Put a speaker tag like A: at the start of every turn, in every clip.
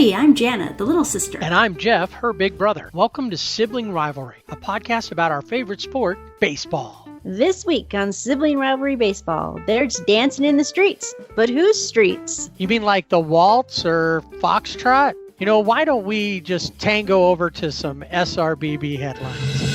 A: Hey, I'm Jana, the little sister.
B: And I'm Jeff, her big brother. Welcome to Sibling Rivalry, a podcast about our favorite sport, baseball.
C: This week on Sibling Rivalry Baseball, there's dancing in the streets. But whose streets?
B: You mean like the waltz or foxtrot? You know, why don't we just tango over to some SRBB headlines?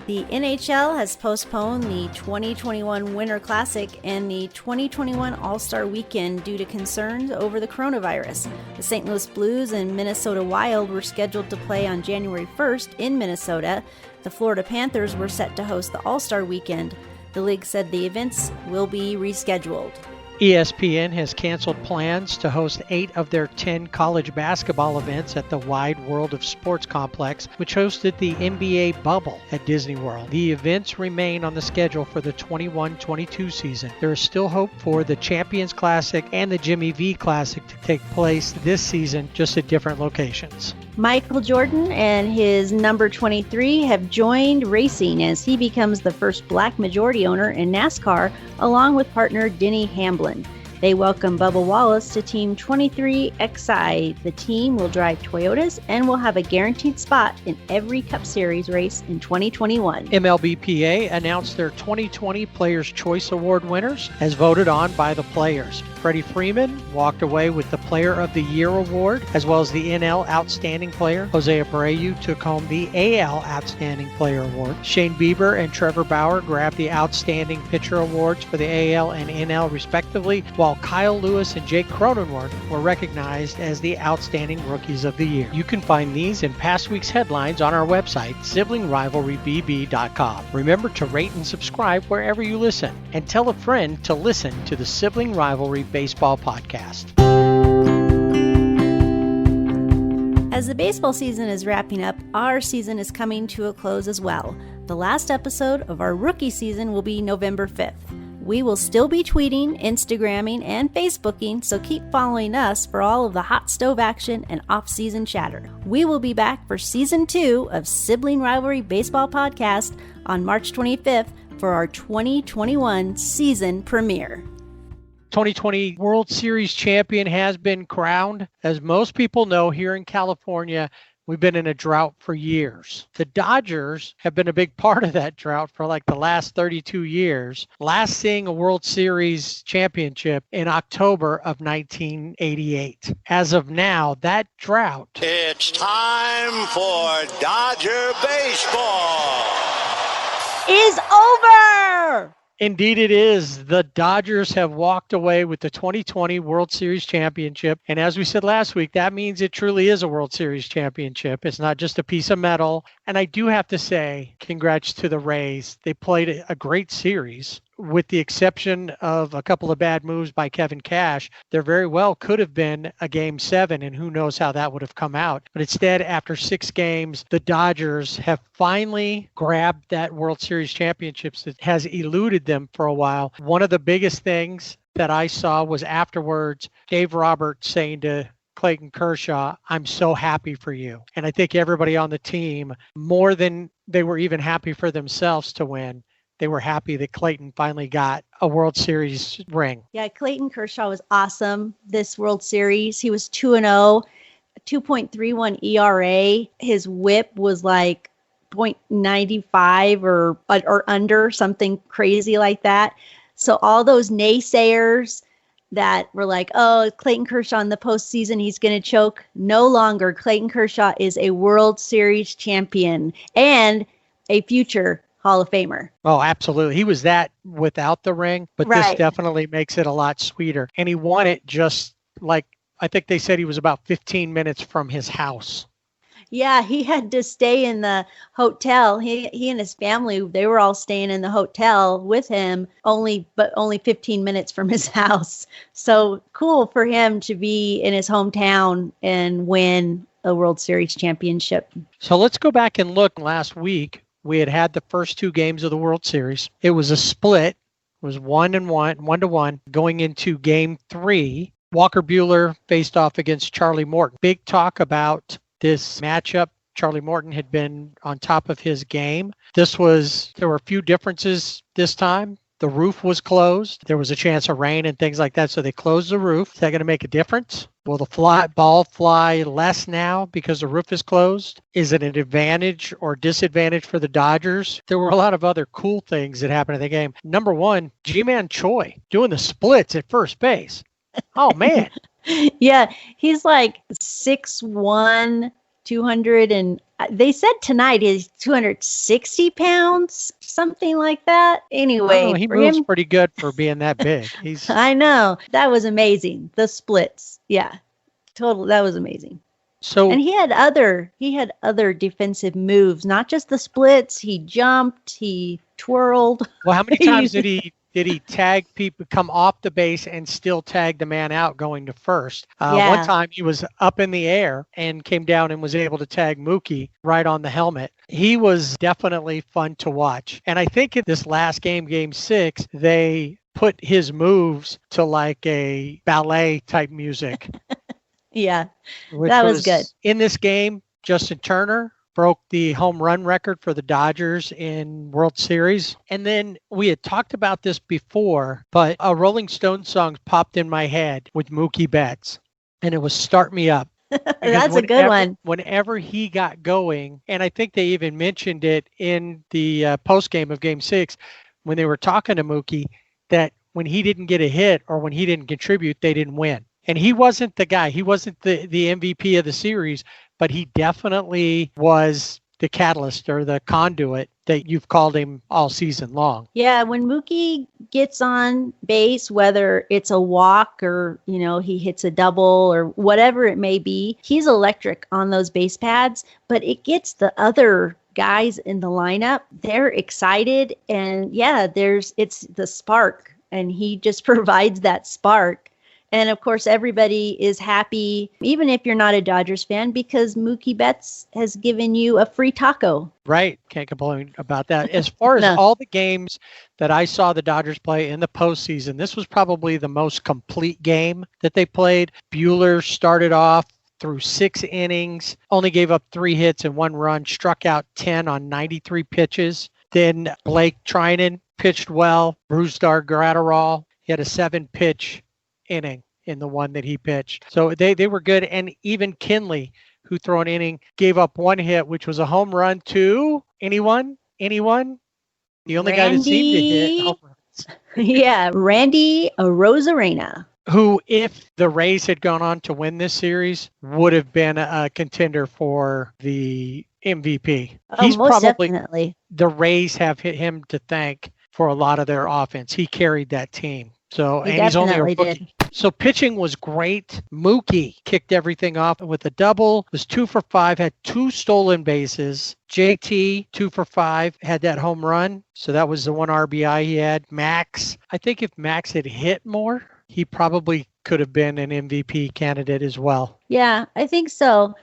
C: The NHL has postponed the 2021 Winter Classic and the 2021 All-Star Weekend due to concerns over the coronavirus. The St. Louis Blues and Minnesota Wild were scheduled to play on January 1st in Minnesota. The Florida Panthers were set to host the All-Star Weekend. The league said the events will be rescheduled.
B: ESPN has canceled plans to host 8 of their 10 college basketball events at the Wide World of Sports complex, which hosted the NBA bubble at Disney World. The events remain on the schedule for the 21-22 season. There is still hope for the Champions Classic and the Jimmy V Classic to take place this season, just at different locations.
C: Michael Jordan and his number 23 have joined racing as he becomes the first black majority owner in NASCAR, along with partner Denny Hamlin. They welcome Bubba Wallace to Team 23XI. The team will drive Toyotas and will have a guaranteed spot in every Cup Series race in 2021.
B: MLBPA announced their 2020 Players' Choice Award winners as voted on by the players. Freddie Freeman walked away with the Player of the Year award, as well as the NL Outstanding Player. Jose Abreu took home the AL Outstanding Player award. Shane Bieber and Trevor Bauer grabbed the Outstanding Pitcher awards for the AL and NL respectively, while Kyle Lewis and Jake Cronenworth were recognized as the Outstanding Rookies of the Year. You can find these and past week's headlines on our website, siblingrivalrybb.com. Remember to rate and subscribe wherever you listen, and tell a friend to listen to the Sibling Rivalry Baseball Podcast.
C: As the baseball season is wrapping up, our season is coming to a close as well. The last episode of our rookie season will be November 5th. We will still be tweeting, Instagramming, and Facebooking, so keep following us for all of the hot stove action and off-season chatter. We will be back for Season 2 of Sibling Rivalry Baseball Podcast on March 25th for our 2021 season premiere.
B: 2020 World Series champion has been crowned. As most people know, here in California, we've been in a drought for years. The Dodgers have been a big part of that drought for like the last 32 years, last seeing a World Series championship in October of 1988. As of now, that drought...
D: It's time for Dodger baseball.
C: Is over!
B: Indeed it is. The Dodgers have walked away with the 2020 World Series championship. And as we said last week, that means it truly is a World Series championship. It's not just a piece of metal. And I do have to say, congrats to the Rays. They played a great series. With the exception of a couple of bad moves by Kevin Cash, there very well could have been a Game 7, and who knows how that would have come out. But instead, after 6 games, the Dodgers have finally grabbed that World Series championships that has eluded them for a while. One of the biggest things that I saw was afterwards, Dave Roberts saying to Clayton Kershaw, "I'm so happy for you." And I think everybody on the team, more than they were even happy for themselves to win, they were happy that Clayton finally got a World Series ring.
C: Yeah, Clayton Kershaw was awesome this World Series. He was 2-0, 2.31 ERA. His whip was like 0.95 or under, something crazy like that. So all those naysayers that were like, oh, Clayton Kershaw in the postseason, he's going to choke. No longer. Clayton Kershaw is a World Series champion and a future Hall of Famer.
B: Oh, absolutely. He was that without the ring, but
C: Right.
B: This definitely makes it a lot sweeter. And he won it just like, I think they said he was about 15 minutes from his house.
C: Yeah, he had to stay in the hotel. He and his family, they were all staying in the hotel with him, only 15 minutes from his house. So cool for him to be in his hometown and win a World Series championship.
B: So let's go back and look. Last week, we had the first 2 games of the World Series. It was a split. It was 1-1 going into Game 3. Walker Buehler faced off against Charlie Morton. Big talk about this matchup. Charlie Morton had been on top of his game. There were a few differences this time. The roof was closed. There was a chance of rain and things like that. So they closed the roof. Is that going to make a difference? Will the ball fly less now because the roof is closed? Is it an advantage or disadvantage for the Dodgers? There were a lot of other cool things that happened in the game. Number one, G-Man Choi doing the splits at first base. Oh, man.
C: Yeah, he's like 6'1", 200, and they said tonight he's 260 pounds, something like that. Anyway,
B: he moves pretty good for being that big.
C: I know. That was amazing. The splits. Yeah. Total. That was amazing. And he had other defensive moves, not just the splits. He jumped, he twirled.
B: Well, how many times did he tag people, come off the base and still tag the man out going to first? One time he was up in the air and came down and was able to tag Mookie right on the helmet. He was definitely fun to watch. And I think in this last game, Game 6, they put his moves to like a ballet type music.
C: Yeah, that was good.
B: In this game, Justin Turner broke the home run record for the Dodgers in World Series. And then we had talked about this before, but a Rolling Stones song popped in my head with Mookie Betts, and it was Start Me Up.
C: That's a good one.
B: Whenever he got going, and I think they even mentioned it in the postgame of Game 6, when they were talking to Mookie, that when he didn't get a hit or when he didn't contribute, they didn't win. And he wasn't the guy. He wasn't the MVP of the series, but he definitely was the catalyst or the conduit that you've called him all season long.
C: Yeah, when Mookie gets on base, whether it's a walk or, he hits a double or whatever it may be, he's electric on those base pads, but it gets the other guys in the lineup. They're excited, and it's the spark, and he just provides that spark. And of course, everybody is happy, even if you're not a Dodgers fan, because Mookie Betts has given you a free taco.
B: Right. Can't complain about that. As far as all the games that I saw the Dodgers play in the postseason, this was probably the most complete game that they played. Buehler started off through 6 innings, only gave up 3 hits and 1 run, struck out 10 on 93 pitches. Then Blake Trinan pitched well. Brusdar Graterol, he had a 7-pitch inning in the one that he pitched. So they were good. And even Kinley, who threw an inning, gave up 1 hit, which was a home run to anyone? The only guy that seemed to hit home runs.
C: Yeah, Randy Arozarena.
B: Who, if the Rays had gone on to win this series, would have been a contender for the MVP.
C: He's most probably, definitely.
B: The Rays have hit him to thank for a lot of their offense. He carried that team. So, and he's only a rookie. Did. So pitching was great. Mookie kicked everything off with a double, was 2 for 5, had 2 stolen bases. JT, 2 for 5, had that home run. So that was the 1 RBI he had. Max, I think if Max had hit more, he probably could have been an MVP candidate as well.
C: Yeah, I think so.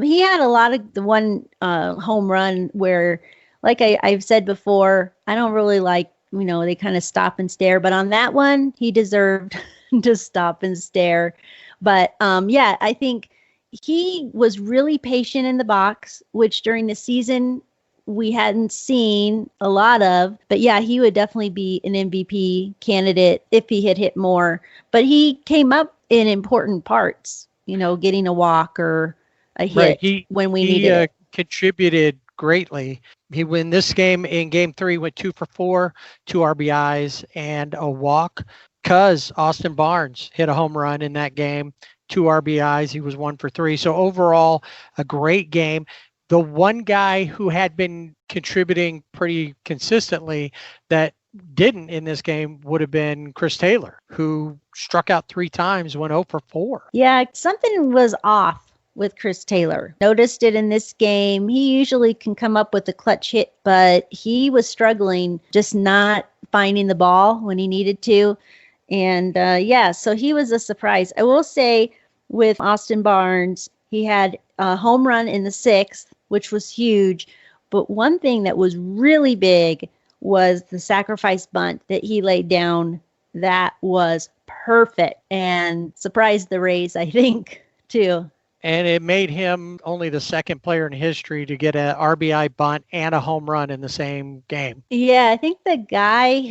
C: He had a lot of the one home run where, like I've said before, I don't really like, they kind of stop and stare. But on that one, he deserved to stop and stare. But I think he was really patient in the box, which during the season we hadn't seen a lot of. But yeah, he would definitely be an MVP candidate if he had hit more. But he came up in important parts, getting a walk or a hit when we needed it.
B: Contributed greatly. He won this game in Game 3, went 2 for 4, 2 RBIs and a walk. Because Austin Barnes hit a home run in that game, 2 RBIs. He was 1 for 3. So overall, a great game. The one guy who had been contributing pretty consistently that didn't in this game would have been Chris Taylor, who struck out 3 times, went 0 for 4.
C: Yeah, something was off with Chris Taylor. Noticed it in this game. He usually can come up with a clutch hit, but he was struggling, just not finding the ball when he needed to. And so he was a surprise. I will say with Austin Barnes, he had a home run in the 6th, which was huge. But one thing that was really big was the sacrifice bunt that he laid down. That was perfect and surprised the Rays, I think, too.
B: And it made him only the second player in history to get an RBI bunt and a home run in the same game.
C: Yeah, I think the guy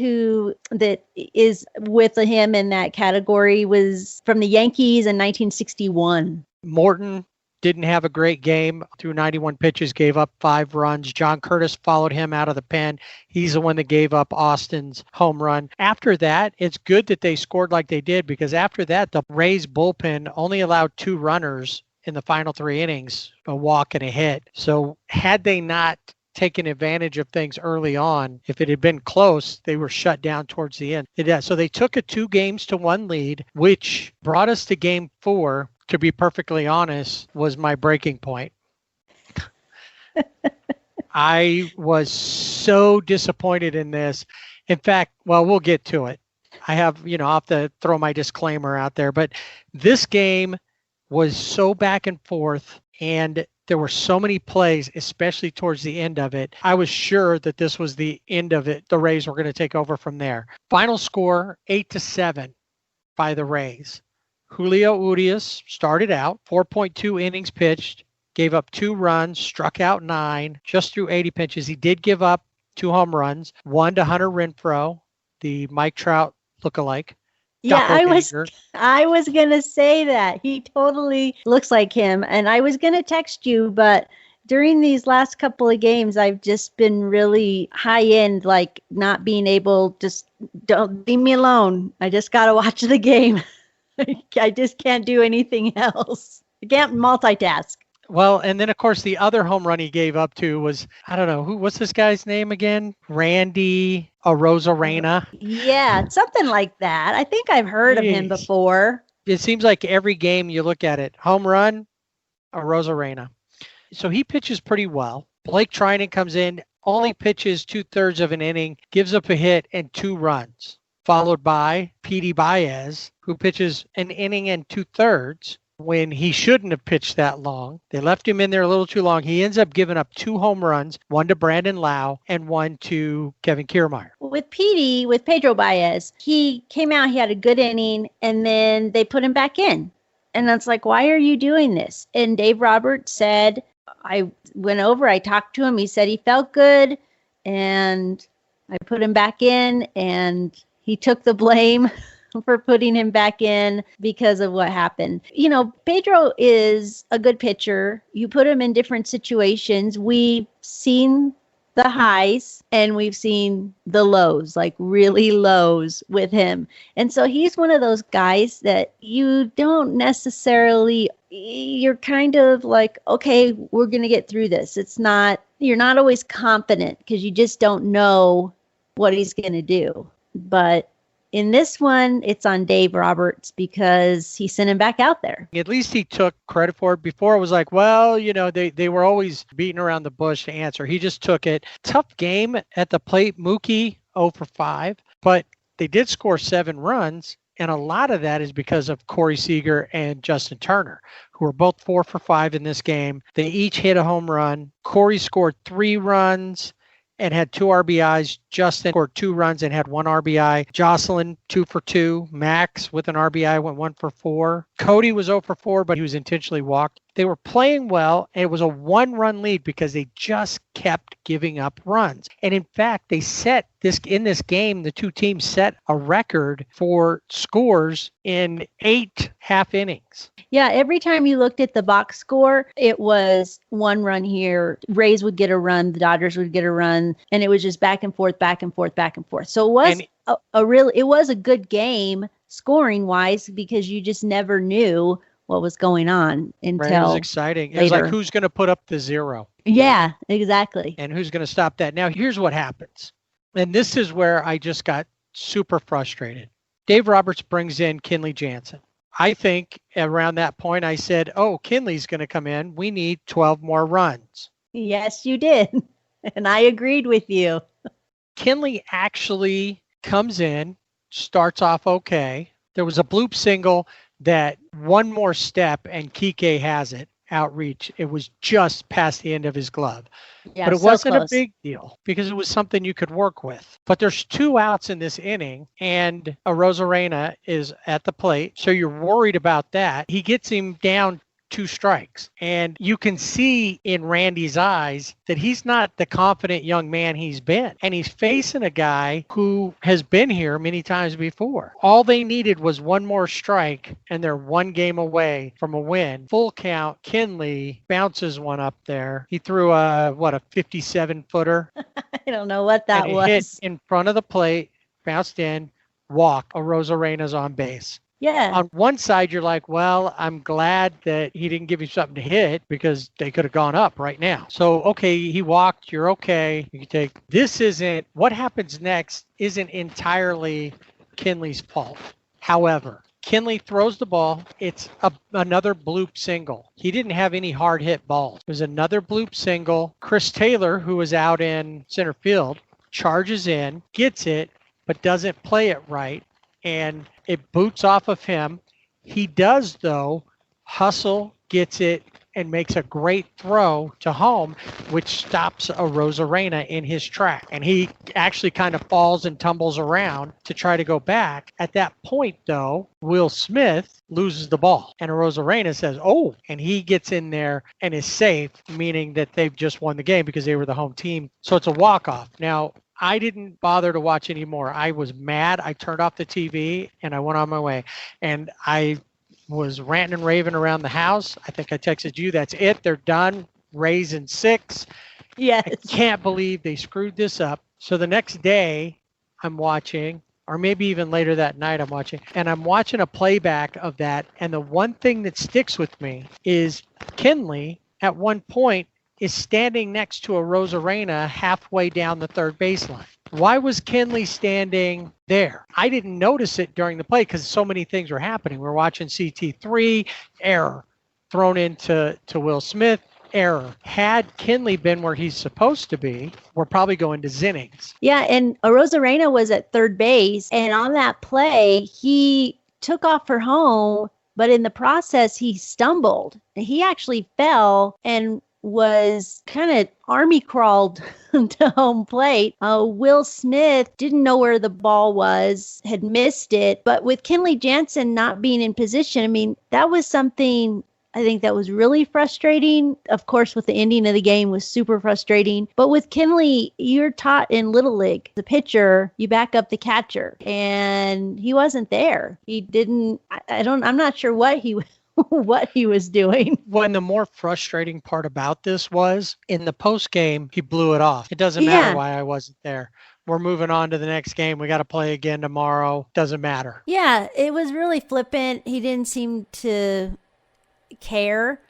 C: that is with him in that category was from the Yankees in 1961.
B: Morton didn't have a great game. Through 91 pitches, gave up 5 runs. John Curtis followed him out of the pen. He's the one that gave up Austin's home run. After that, it's good that they scored like they did, because after that, the Rays bullpen only allowed 2 runners in the final 3 innings, a walk and a hit. So had they not taken advantage of things early on, if it had been close, they were shut down towards the end. So they took a 2-1 lead, which brought us to game 4. To be perfectly honest, was my breaking point. I was so disappointed in this. In fact, well, we'll get to it. I'll have to throw my disclaimer out there, but this game was so back and forth, and there were so many plays, especially towards the end of it. I was sure that this was the end of it. The Rays were going to take over from there. Final score, 8-7 by the Rays. Julio Urias started out, 4.2 innings pitched, gave up 2 runs, struck out 9, just threw 80 pitches. He did give up 2 home runs, one to Hunter Renfroe, the Mike Trout lookalike.
C: Yeah, I was going to say that. He totally looks like him. And I was going to text you, but during these last couple of games, I've just been really high end, like not being able, just don't leave me alone. I just got to watch the game. I just can't do anything else. I can't multitask.
B: Well, and then, of course, the other home run he gave up to was, I don't know, what's this guy's name again? Randy Arozarena.
C: Yeah, something like that. I think I've heard of him before.
B: It seems like every game you look at it, home run, Arozarena. So he pitches pretty well. Blake Trinan comes in, only pitches 2/3 of an inning, gives up a hit and 2 runs. Followed by Petey Baez, who pitches an inning and 2/3 when he shouldn't have pitched that long. They left him in there a little too long. He ends up giving up 2 home runs, one to Brandon Lau and one to Kevin Kiermaier.
C: With Pedro Baez, he came out, he had a good inning, and then they put him back in. And it's like, why are you doing this? And Dave Roberts said, I went over, I talked to him. He said he felt good, and I put him back in, and he took the blame for putting him back in because of what happened. Pedro is a good pitcher. You put him in different situations. We've seen the highs and we've seen the lows, like really lows with him. And so he's one of those guys that you don't necessarily, you're kind of like, okay, we're going to get through this. You're not always confident because you just don't know what he's going to do. But in this one, it's on Dave Roberts because he sent him back out there.
B: At least he took credit for it. Before it was like, well, they were always beating around the bush to answer. He just took it. Tough game at the plate. Mookie 0 for 5, but they did score 7 runs. And a lot of that is because of Corey Seager and Justin Turner, who were both 4 for 5 in this game. They each hit a home run. Corey scored 3 runs and had 2 RBIs. Justin scored 2 runs and had 1 RBI. Jocelyn, 2 for 2. Max with an RBI went 1 for 4. Cody was 0 for 4, but he was intentionally walked. They were playing well, and it was a 1-run lead because they just kept giving up runs. And in fact, they set in this game, the 2 teams set a record for scores in 8 half innings.
C: Yeah, every time you looked at the box score, it was 1 run here. Rays would get a run, the Dodgers would get a run, and it was just back and forth, back and forth, back and forth. So it was it was a good game scoring wise because you just never knew what was going on until
B: Right, it was exciting. It was like, who's going to put up the 0?
C: Yeah, exactly.
B: And who's going to stop that? Now, here's what happens. And this is where I just got super frustrated. Dave Roberts brings in Kenley Jansen. I think around that point I said, oh, Kenley's going to come in. We need 12 more runs.
C: Yes, you did. And I agreed with you.
B: Kenley actually comes in, starts off okay. There was a bloop single that one more step and Kike has it, outreach. It was just past the end of his glove.
C: Yeah,
B: but it
C: so
B: wasn't
C: close.
B: a big deal because it was something you could work with. But there's 2 outs in this inning and Arozarena is at the plate. So you're worried about that. He gets him down 2 strikes. And you can see in Randy's eyes that he's not the confident young man he's been. And he's facing a guy who has been here many times before. All they needed was one more strike, and they're 1 game away from a win. Full count, Kinley bounces one up there. He threw a 57-footer.
C: I don't know what that was.
B: Hit in front of the plate, bounced in, walk. Arozarena's on base.
C: Yeah.
B: On one side, you're like, well, I'm glad that he didn't give you something to hit because they could have gone up right now. So, okay, he walked. You're okay. You can take. This isn't, what happens next isn't entirely Kinley's fault. However, Kinley throws the ball. It's another bloop single. He didn't have any hard hit balls. It was another bloop single. Chris Taylor, who was out in center field, charges in, gets it, but doesn't play it right. And it boots off of him. He does, though, hustle, gets it, and makes a great throw to home, which stops Arozarena in his track. And he actually kind of falls and tumbles around to try to go back. At that point, though, Will Smith loses the ball. And Arozarena says, oh, and he gets in there and is safe, meaning that they've just won the game because they were the home team. So it's a walk-off. Now, I didn't bother to watch anymore. I was mad. I turned off the TV and I went on my way. And I was ranting and raving around the house. I think I texted you, that's it. They're done. Rays in 6.
C: Yes.
B: I can't believe they screwed this up. So the next day I'm watching, or maybe even later that night I'm watching a playback of that. And the one thing that sticks with me is Kinley at one point is standing next to Arozarena halfway down the third baseline. Why was Kinley standing there? I didn't notice it during the play because so many things were happening. We're watching CT3, error, thrown into Will Smith, error. Had Kinley been where he's supposed to be, we're probably going to Zinnings.
C: Yeah, and Arozarena was at third base, and on that play, he took off for home, but in the process, he stumbled. He actually fell and was kind of army crawled to home plate. Will Smith didn't know where the ball was, had missed it. But with Kenley Jansen not being in position, I mean, that was something I think that was really frustrating. Of course, with the ending of the game was super frustrating. But with Kinley, you're taught in Little League, the pitcher, you back up the catcher. And he wasn't there. He didn't, I'm not sure what he was doing.
B: When the more frustrating part about this was in the post game, he blew it off. It doesn't matter why I wasn't there. We're moving on to the next game. We got to play again tomorrow. Doesn't matter.
C: Yeah, it was really flippant. He didn't seem to care.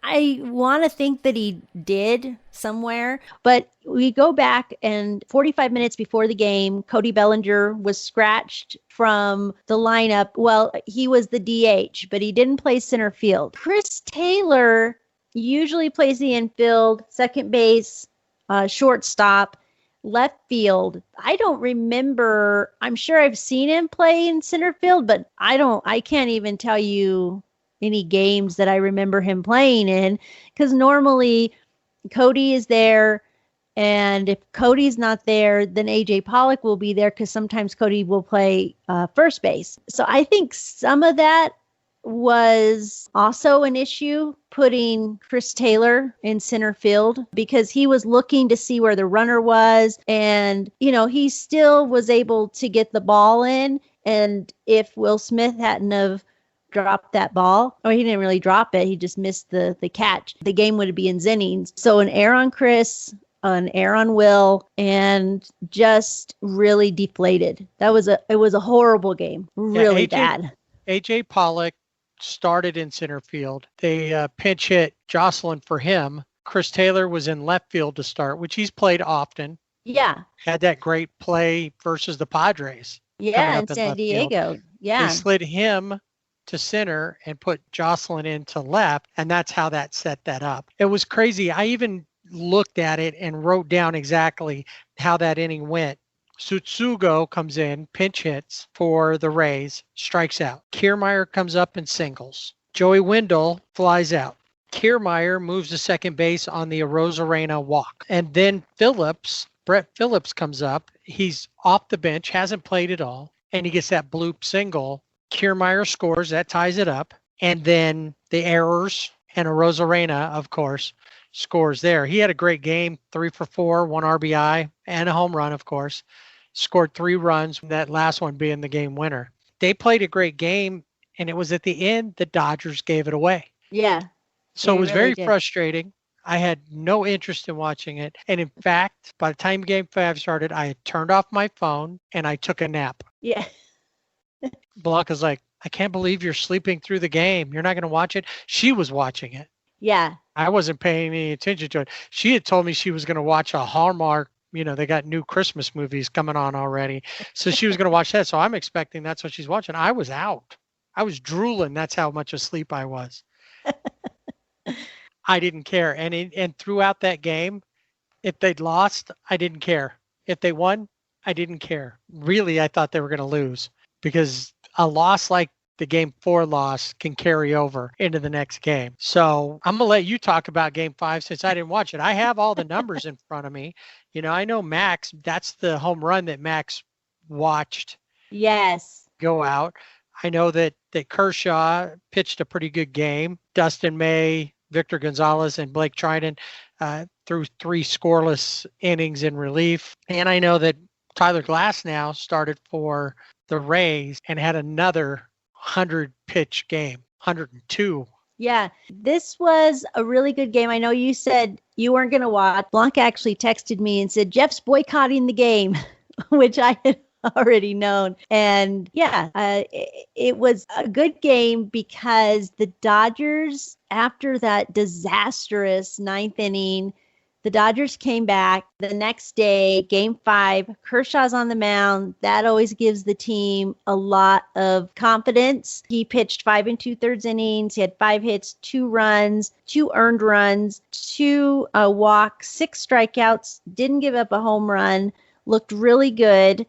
C: I want to think that he did somewhere, but we go back and 45 minutes before the game, Cody Bellinger was scratched from the lineup. Well, he was the DH, but he didn't play center field. Chris Taylor usually plays the infield, second base, shortstop, left field. I don't remember. I'm sure I've seen him play in center field, but I can't even tell you any games that I remember him playing in, because normally Cody is there, and if Cody's not there, then AJ Pollock will be there, because sometimes Cody will play first base. So I think some of that was also an issue, putting Chris Taylor in center field, because he was looking to see where the runner was, and he still was able to get the ball in. And if Will Smith hadn't have dropped that ball, or he didn't really drop it, he just missed the catch, the game would be in Zinnings. So an error on Chris, an error on Will, and just really deflated. It was a horrible game, really bad.
B: AJ Pollock started in center field. They pinch hit Jocelyn for him. Chris Taylor was in left field to start, which he's played often.
C: Yeah.
B: Had that great play versus the Padres.
C: Yeah, in San Diego. Yeah.
B: They slid him to center and put Jocelyn into left, and that's how that set that up. It was crazy. I even looked at it and wrote down exactly how that inning went. Tsutsugo comes in, pinch hits for the Rays, strikes out. Kiermaier comes up and singles. Joey Wendell flies out. Kiermaier moves to second base on the Arozarena walk. And then Brett Phillips comes up. He's off the bench, hasn't played at all, and he gets that bloop single. Kiermaier scores, that ties it up. And then the errors and Arozarena, of course, scores there. He had a great game, 3 for 4, 1 RBI, and a home run, of course. Scored 3 runs, that last one being the game winner. They played a great game, and it was at the end the Dodgers gave it away.
C: Yeah.
B: So it was
C: really
B: very
C: did.
B: frustrating. I had no interest in watching it. And in fact, by the time game 5 started, I had turned off my phone and I took a nap.
C: Yeah.
B: Blanca's like, I can't believe you're sleeping through the game. You're not going to watch it. She was watching it.
C: Yeah.
B: I wasn't paying any attention to it. She had told me she was going to watch a Hallmark. They got new Christmas movies coming on already. So she was going to watch that. So I'm expecting that's what she's watching. I was out. I was drooling. That's how much asleep I was. I didn't care. And throughout that game, if they'd lost, I didn't care. If they won, I didn't care. Really, I thought they were going to lose because a loss like the game 4 loss can carry over into the next game. So I'm going to let you talk about game 5 since I didn't watch it. I have all the numbers in front of me. I know Max, that's the home run that Max watched.
C: Yes.
B: Go out. I know that Kershaw pitched a pretty good game. Dustin May, Victor Gonzalez, and Blake Trinan threw 3 scoreless innings in relief. And I know that Tyler Glasnow started for the Rays and had another 100-pitch game, 102.
C: Yeah, this was a really good game. I know you said you weren't going to watch. Blanca actually texted me and said, Jeff's boycotting the game, which I had already known. And yeah, it was a good game because the Dodgers, after that disastrous 9th inning, the Dodgers came back the next day, game 5, Kershaw's on the mound. That always gives the team a lot of confidence. He pitched 5 2/3 innings. He had 5 hits, 2 runs, 2 earned runs, 2 walks, 6 strikeouts, didn't give up a home run, looked really good.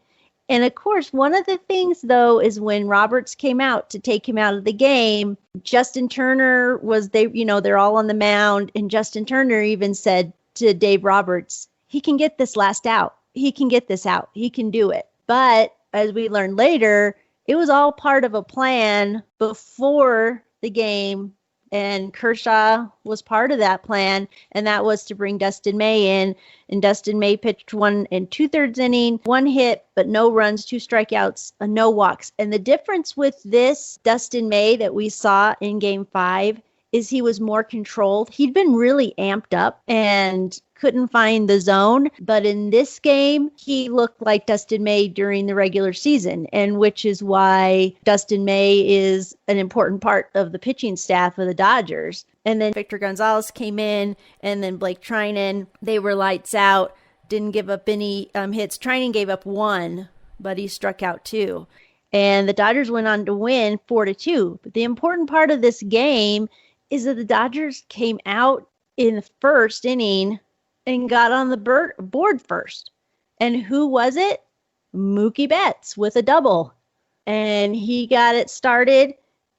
C: And of course, one of the things, though, is when Roberts came out to take him out of the game, Justin Turner they're all on the mound. And Justin Turner even said to Dave Roberts, he can get this last out. He can get this out. He can do it. But as we learned later, it was all part of a plan before the game. And Kershaw was part of that plan. And that was to bring Dustin May in. And Dustin May pitched 1 2/3 inning, 1 hit, but no runs, 2 strikeouts, no walks. And the difference with this Dustin May that we saw in game 5 is he was more controlled. He'd been really amped up and couldn't find the zone. But in this game, he looked like Dustin May during the regular season, and which is why Dustin May is an important part of the pitching staff of the Dodgers. And then Victor Gonzalez came in, and then Blake Trinan. They were lights out, didn't give up any hits. Trinan gave up 1, but he struck out 2. And the Dodgers went on to win 4-2. But the important part of this game is that the Dodgers came out in the first inning and got on the board first. And who was it? Mookie Betts with a double. And he got it started,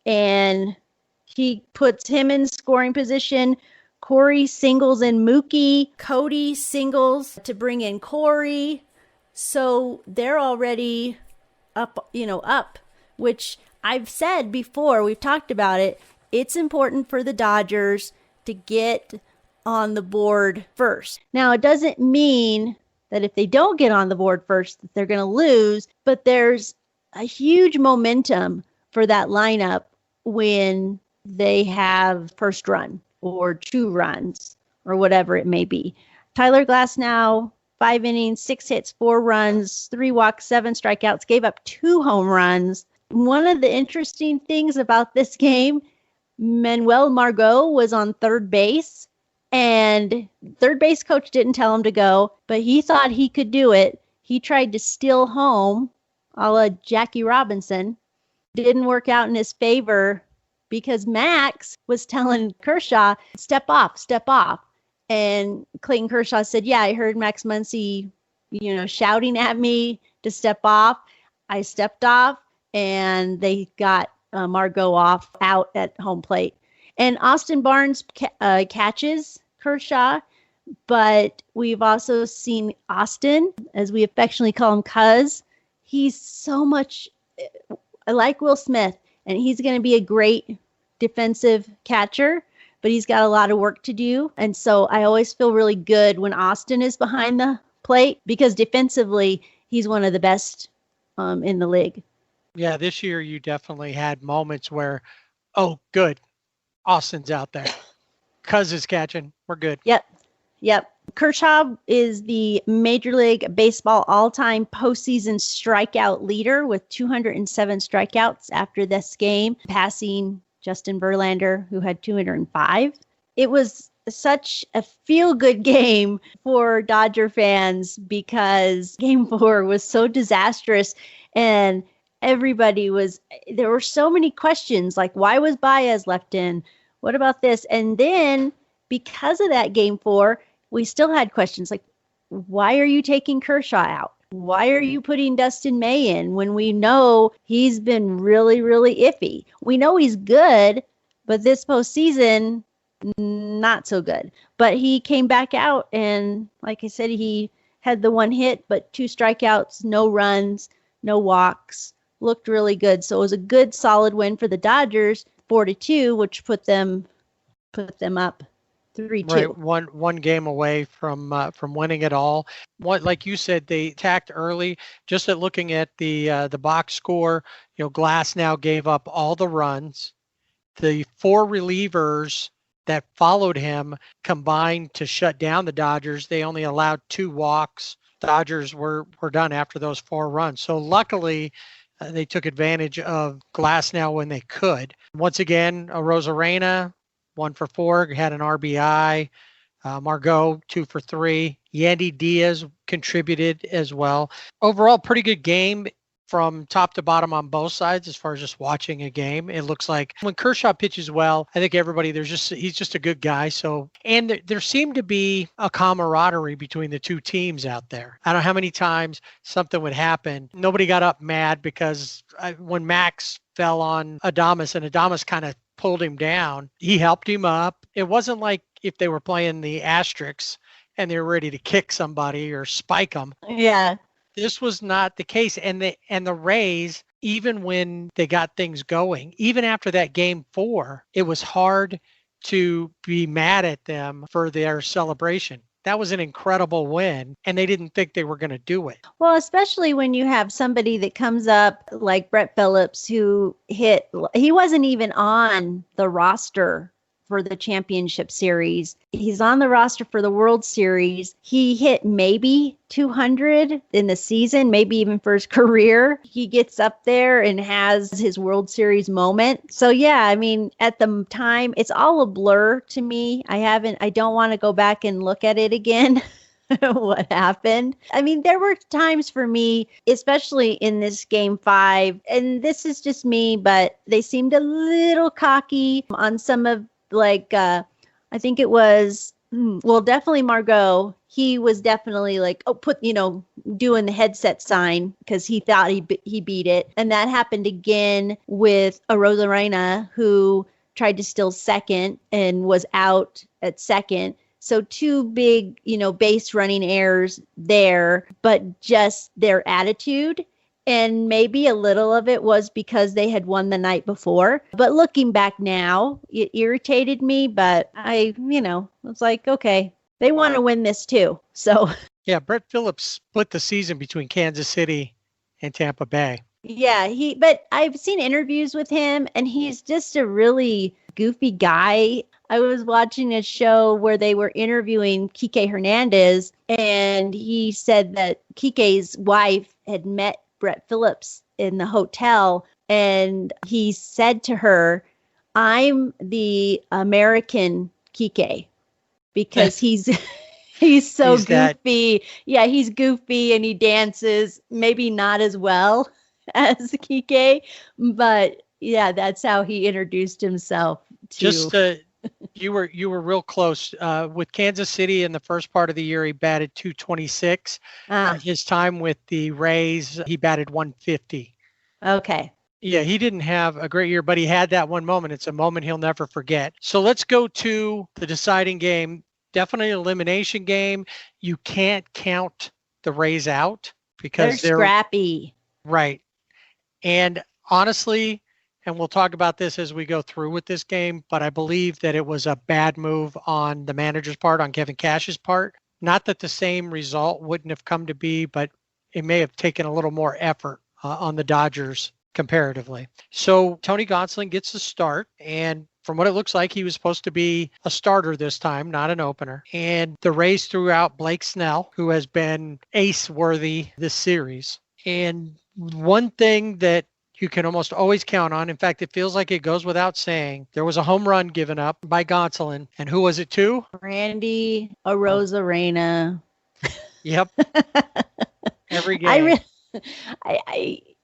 C: and he puts him in scoring position. Corey singles in Mookie. Cody singles to bring in Corey. So they're already up, which I've said before, we've talked about it. It's important for the Dodgers to get on the board first. Now, it doesn't mean that if they don't get on the board first, that they're going to lose, but there's a huge momentum for that lineup when they have first run or 2 runs or whatever it may be. Tyler Glasnow, 5 innings, 6 hits, 4 runs, 3 walks, 7 strikeouts, gave up 2 home runs. One of the interesting things about this game, Manuel Margot was on third base, and third base coach didn't tell him to go, but he thought he could do it. He tried to steal home, a la Jackie Robinson. Didn't work out in his favor because Max was telling Kershaw, step off, step off. And Clayton Kershaw said, yeah, I heard Max Muncy, shouting at me to step off. I stepped off, and they got Margot out at home plate. And Austin Barnes catches Kershaw, but we've also seen Austin, as we affectionately call him, Cuz. He's so much like Will Smith, and he's going to be a great defensive catcher, but he's got a lot of work to do. And so I always feel really good when Austin is behind the plate because defensively, he's one of the best in the league.
B: Yeah, this year you definitely had moments where, oh, good, Austin's out there. Cuz is catching. We're good.
C: Yep. Kershaw is the Major League Baseball all-time postseason strikeout leader with 207 strikeouts after this game, passing Justin Verlander, who had 205. It was such a feel-good game for Dodger fans because Game 4 was so disastrous and there were so many questions like, why was Baez left in? What about this? And then because of that Game 4, we still had questions like, why are you taking Kershaw out? Why are you putting Dustin May in when we know he's been really, really iffy? We know he's good, but this postseason, not so good. But he came back out and, like I said, he had the one hit, but 2 strikeouts, no runs, no walks. Looked really good. So it was a good, solid win for the Dodgers, 4-2, which put them up 3-2.
B: Right, one game away from winning it all. What, like you said, they attacked early. Just at looking at the box score, Glass now gave up all the runs. The 4 relievers that followed him combined to shut down the Dodgers. They only allowed 2 walks. Dodgers were done after those 4 runs. So luckily, they took advantage of Glass now when they could. Once again, Rosarena, 1 for 4, had an RBI. Margot, 2 for 3. Yandy Diaz contributed as well. Overall, pretty good game from top to bottom on both sides as far as just watching a game. It looks like when Kershaw pitches well, I think everybody he's just a good guy. So, and there seemed to be a camaraderie between the 2 teams out there. I don't know how many times something would happen. Nobody got up mad because when Max fell on Adames and Adames kind of pulled him down, he helped him up. It wasn't like if they were playing the Asterix and they were ready to kick somebody or spike them.
C: Yeah.
B: This was not the case. And the Rays, even when they got things going, even after that Game 4, it was hard to be mad at them for their celebration. That was an incredible win, and they didn't think they were going to do it.
C: Well, especially when you have somebody that comes up like Brett Phillips, he wasn't even on the roster for the championship series. He's on the roster for the World Series. He hit maybe 200 in the season, maybe even for his career. He gets up there and has his World Series moment. So yeah, I mean, at the time, it's all a blur to me. I don't want to go back and look at it again. What happened. I mean, there were times for me, especially in this Game 5, and this is just me, but they seemed a little cocky on some of I think it was, definitely Margot. He was definitely like, doing the headset sign because he thought he beat it. And that happened again with Rosarena, who tried to steal second and was out at second. So 2 big, base running errors there, but just their attitude. And maybe a little of it was because they had won the night before. But looking back now, it irritated me. But I was like, okay, they want to win this too. So
B: yeah, Brett Phillips split the season between Kansas City and Tampa Bay.
C: Yeah, but I've seen interviews with him, and he's just a really goofy guy. I was watching a show where they were interviewing Kike Hernandez, and he said that Kike's wife had met Brett Phillips in the hotel, and he said to her, "I'm the American Kike," because he's so goofy. Yeah, he's goofy and he dances, maybe not as well as Kike, but yeah, that's how he introduced himself to.
B: You were real close with Kansas City in the first part of the year. He batted .226. His time with the Rays, he batted .150.
C: Okay.
B: Yeah, he didn't have a great year, but he had that one moment. It's a moment he'll never forget. So let's go to the deciding game. Definitely an elimination game. You can't count the Rays out because
C: they're scrappy.
B: Right. And honestly, and we'll talk about this as we go through with this game, but I believe that it was a bad move on the manager's part, on Kevin Cash's part. Not that the same result wouldn't have come to be, but it may have taken a little more effort on the Dodgers comparatively. So Tony Gonsolin gets the start, and from what it looks like, he was supposed to be a starter this time, not an opener. And the Rays threw out Blake Snell, who has been ace-worthy this series. And one thing that you can almost always count on, in fact, it feels like it goes without saying, there was a home run given up by Gonsolin. And who was it to?
C: Randy Arozarena.
B: Yep. Every game.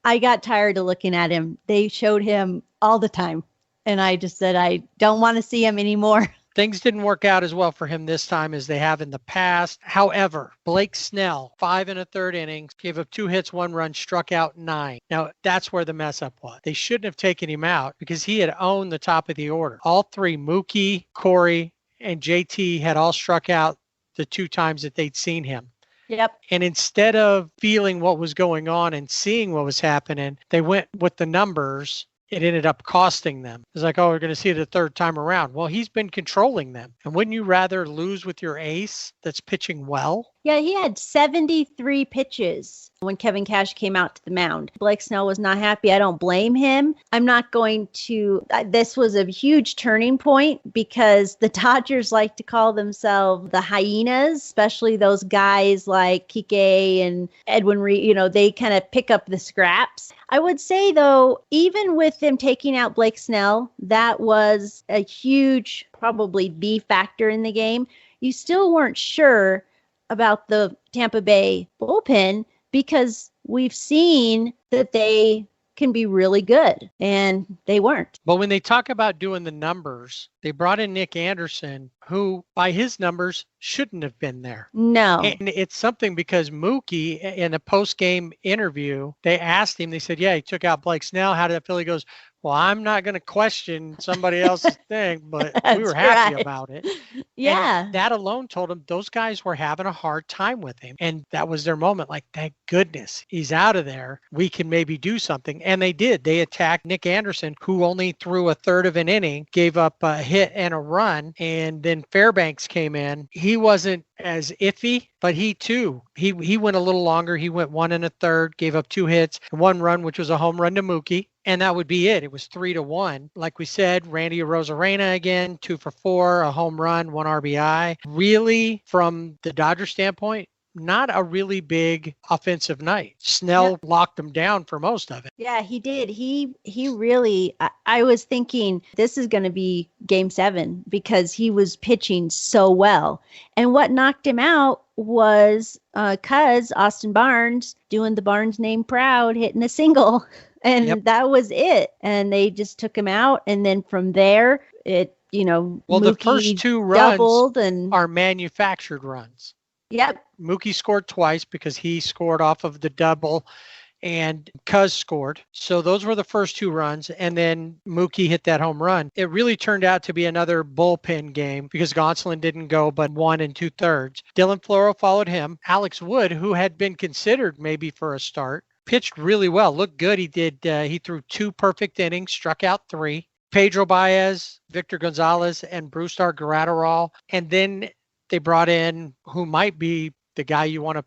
C: I got tired of looking at him. They showed him all the time. And I just said, I don't want to see him anymore.
B: Things didn't work out as well for him this time as they have in the past. However, Blake Snell, 5 1/3 innings, gave up 2 hits, 1 run, struck out 9. Now, that's where the mess up was. They shouldn't have taken him out because he had owned the top of the order. All three, Mookie, Corey, and JT, had all struck out the 2 times that they'd seen him.
C: Yep.
B: And instead of feeling what was going on and seeing what was happening, they went with the numbers. It ended up costing them. It's like, oh, we're going to see it a third time around. Well, he's been controlling them. And wouldn't you rather lose with your ace that's pitching well?
C: Yeah, he had 73 pitches when Kevin Cash came out to the mound. Blake Snell was not happy. I don't blame him. I'm not going to. This was a huge turning point because the Dodgers like to call themselves the hyenas, especially those guys like Kike and Edwin Reed. You know, they kind of pick up the scraps. I would say, though, even with them taking out Blake Snell, that was a huge, probably the factor in the game. You still weren't sure about the Tampa Bay bullpen because we've seen that they can be really good, and they weren't.
B: But when they talk about doing the numbers, they brought in Nick Anderson, who by his numbers shouldn't have been there.
C: No.
B: And it's something because Mookie, in a post-game interview, they asked him, they said, yeah, he took out Blake Snell. How did that feel? He goes, well, I'm not going to question somebody else's thing, but we were happy about it.
C: Yeah.
B: And that alone told him those guys were having a hard time with him. And that was their moment. Like, thank goodness he's out of there. We can maybe do something. And they did. They attacked Nick Anderson, who only threw 1/3 of an inning, gave up a hit and a run. And then Fairbanks came in. He wasn't as iffy, but he too, he went a little longer. He went 1 1/3, gave up 2 hits and 1 run, which was a home run to Mookie. And that would be it. It was 3-1. Like we said, Randy Arozarena again, 2 for 4, a home run, 1 RBI. Really, from the Dodgers standpoint, not a really big offensive night. Snell locked them down for most of it.
C: Yeah, he did. He really, I was thinking this is going to be game 7 because he was pitching so well. And what knocked him out was cuz Austin Barnes doing the Barnes name proud, hitting a single. And that was it. And they just took him out. And then from there, it, well,
B: Mookie, the first 2 runs
C: and
B: are manufactured runs.
C: Yep.
B: Mookie scored twice because he scored off of the double and Cuz scored. So those were the first 2 runs. And then Mookie hit that home run. It really turned out to be another bullpen game because Gonsolin didn't go but 1 2/3. Dylan Floro followed him. Alex Wood, who had been considered maybe for a start, pitched really well, looked good. He did. He threw 2 perfect innings, struck out 3. Pedro Baez, Victor Gonzalez, and Brusdar Graterol. And then they brought in who might be the guy you want to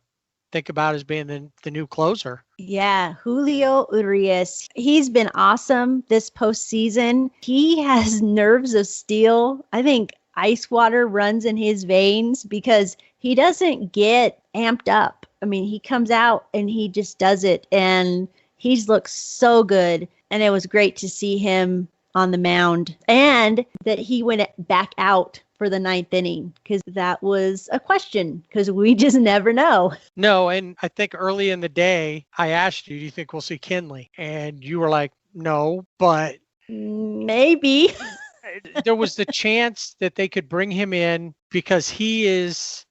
B: think about as being the new closer.
C: Yeah, Julio Urias. He's been awesome this postseason. He has nerves of steel. I think ice water runs in his veins because he doesn't get amped up. I mean, he comes out and he just does it, and he's looked so good. And it was great to see him on the mound and that he went back out for the 9th inning because that was a question because we just never know.
B: No, and I think early in the day, I asked you, do you think we'll see Kinley? And you were like, no, but
C: maybe.
B: There was the chance that they could bring him in because he is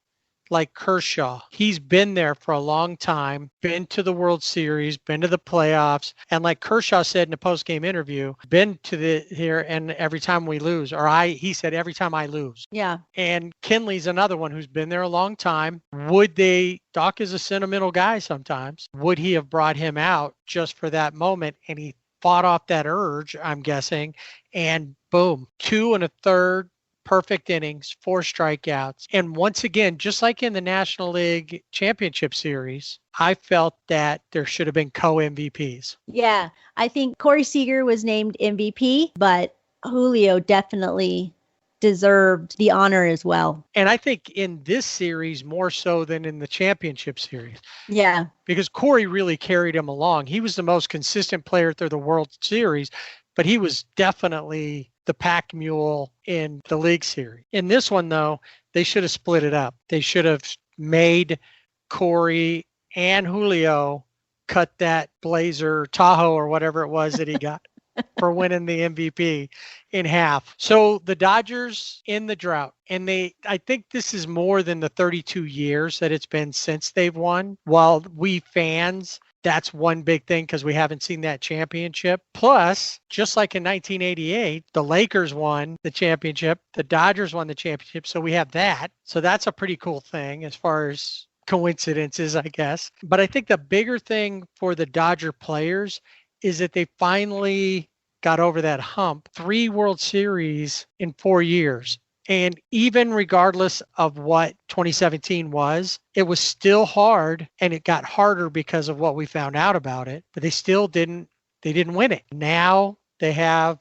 B: like Kershaw. He's been there for a long time, been to the World Series, been to the playoffs. And like Kershaw said in a post-game interview, been to here and every time we lose, he said every time I lose.
C: Yeah.
B: And Kinley's another one who's been there a long time. Doc is a sentimental guy sometimes. Would he have brought him out just for that moment? And he fought off that urge, I'm guessing, and boom, 2 1/3 perfect innings, 4 strikeouts. And once again, just like in the National League Championship Series, I felt that there should have been co-MVPs.
C: Yeah, I think Corey Seager was named MVP, but Julio definitely deserved the honor as well.
B: And I think in this series more so than in the championship series.
C: Yeah.
B: Because Corey really carried him along. He was the most consistent player through the World Series, but he was definitely the pack mule in the League Series. In this one, though, they should have split it up. They should have made Corey and Julio cut that Blazer Tahoe or whatever it was that he got for winning the MVP in half. So the Dodgers in the drought, and I think this is more than the 32 years that it's been since they've won. While we fans, that's one big thing because we haven't seen that championship. Plus, just like in 1988, the Lakers won the championship, the Dodgers won the championship. So we have that. So that's a pretty cool thing as far as coincidences, I guess. But I think the bigger thing for the Dodger players is that they finally got over that hump. 3 World Series in 4 years. And even regardless of what 2017 was, it was still hard, and it got harder because of what we found out about it, but they still didn't win it. Now they have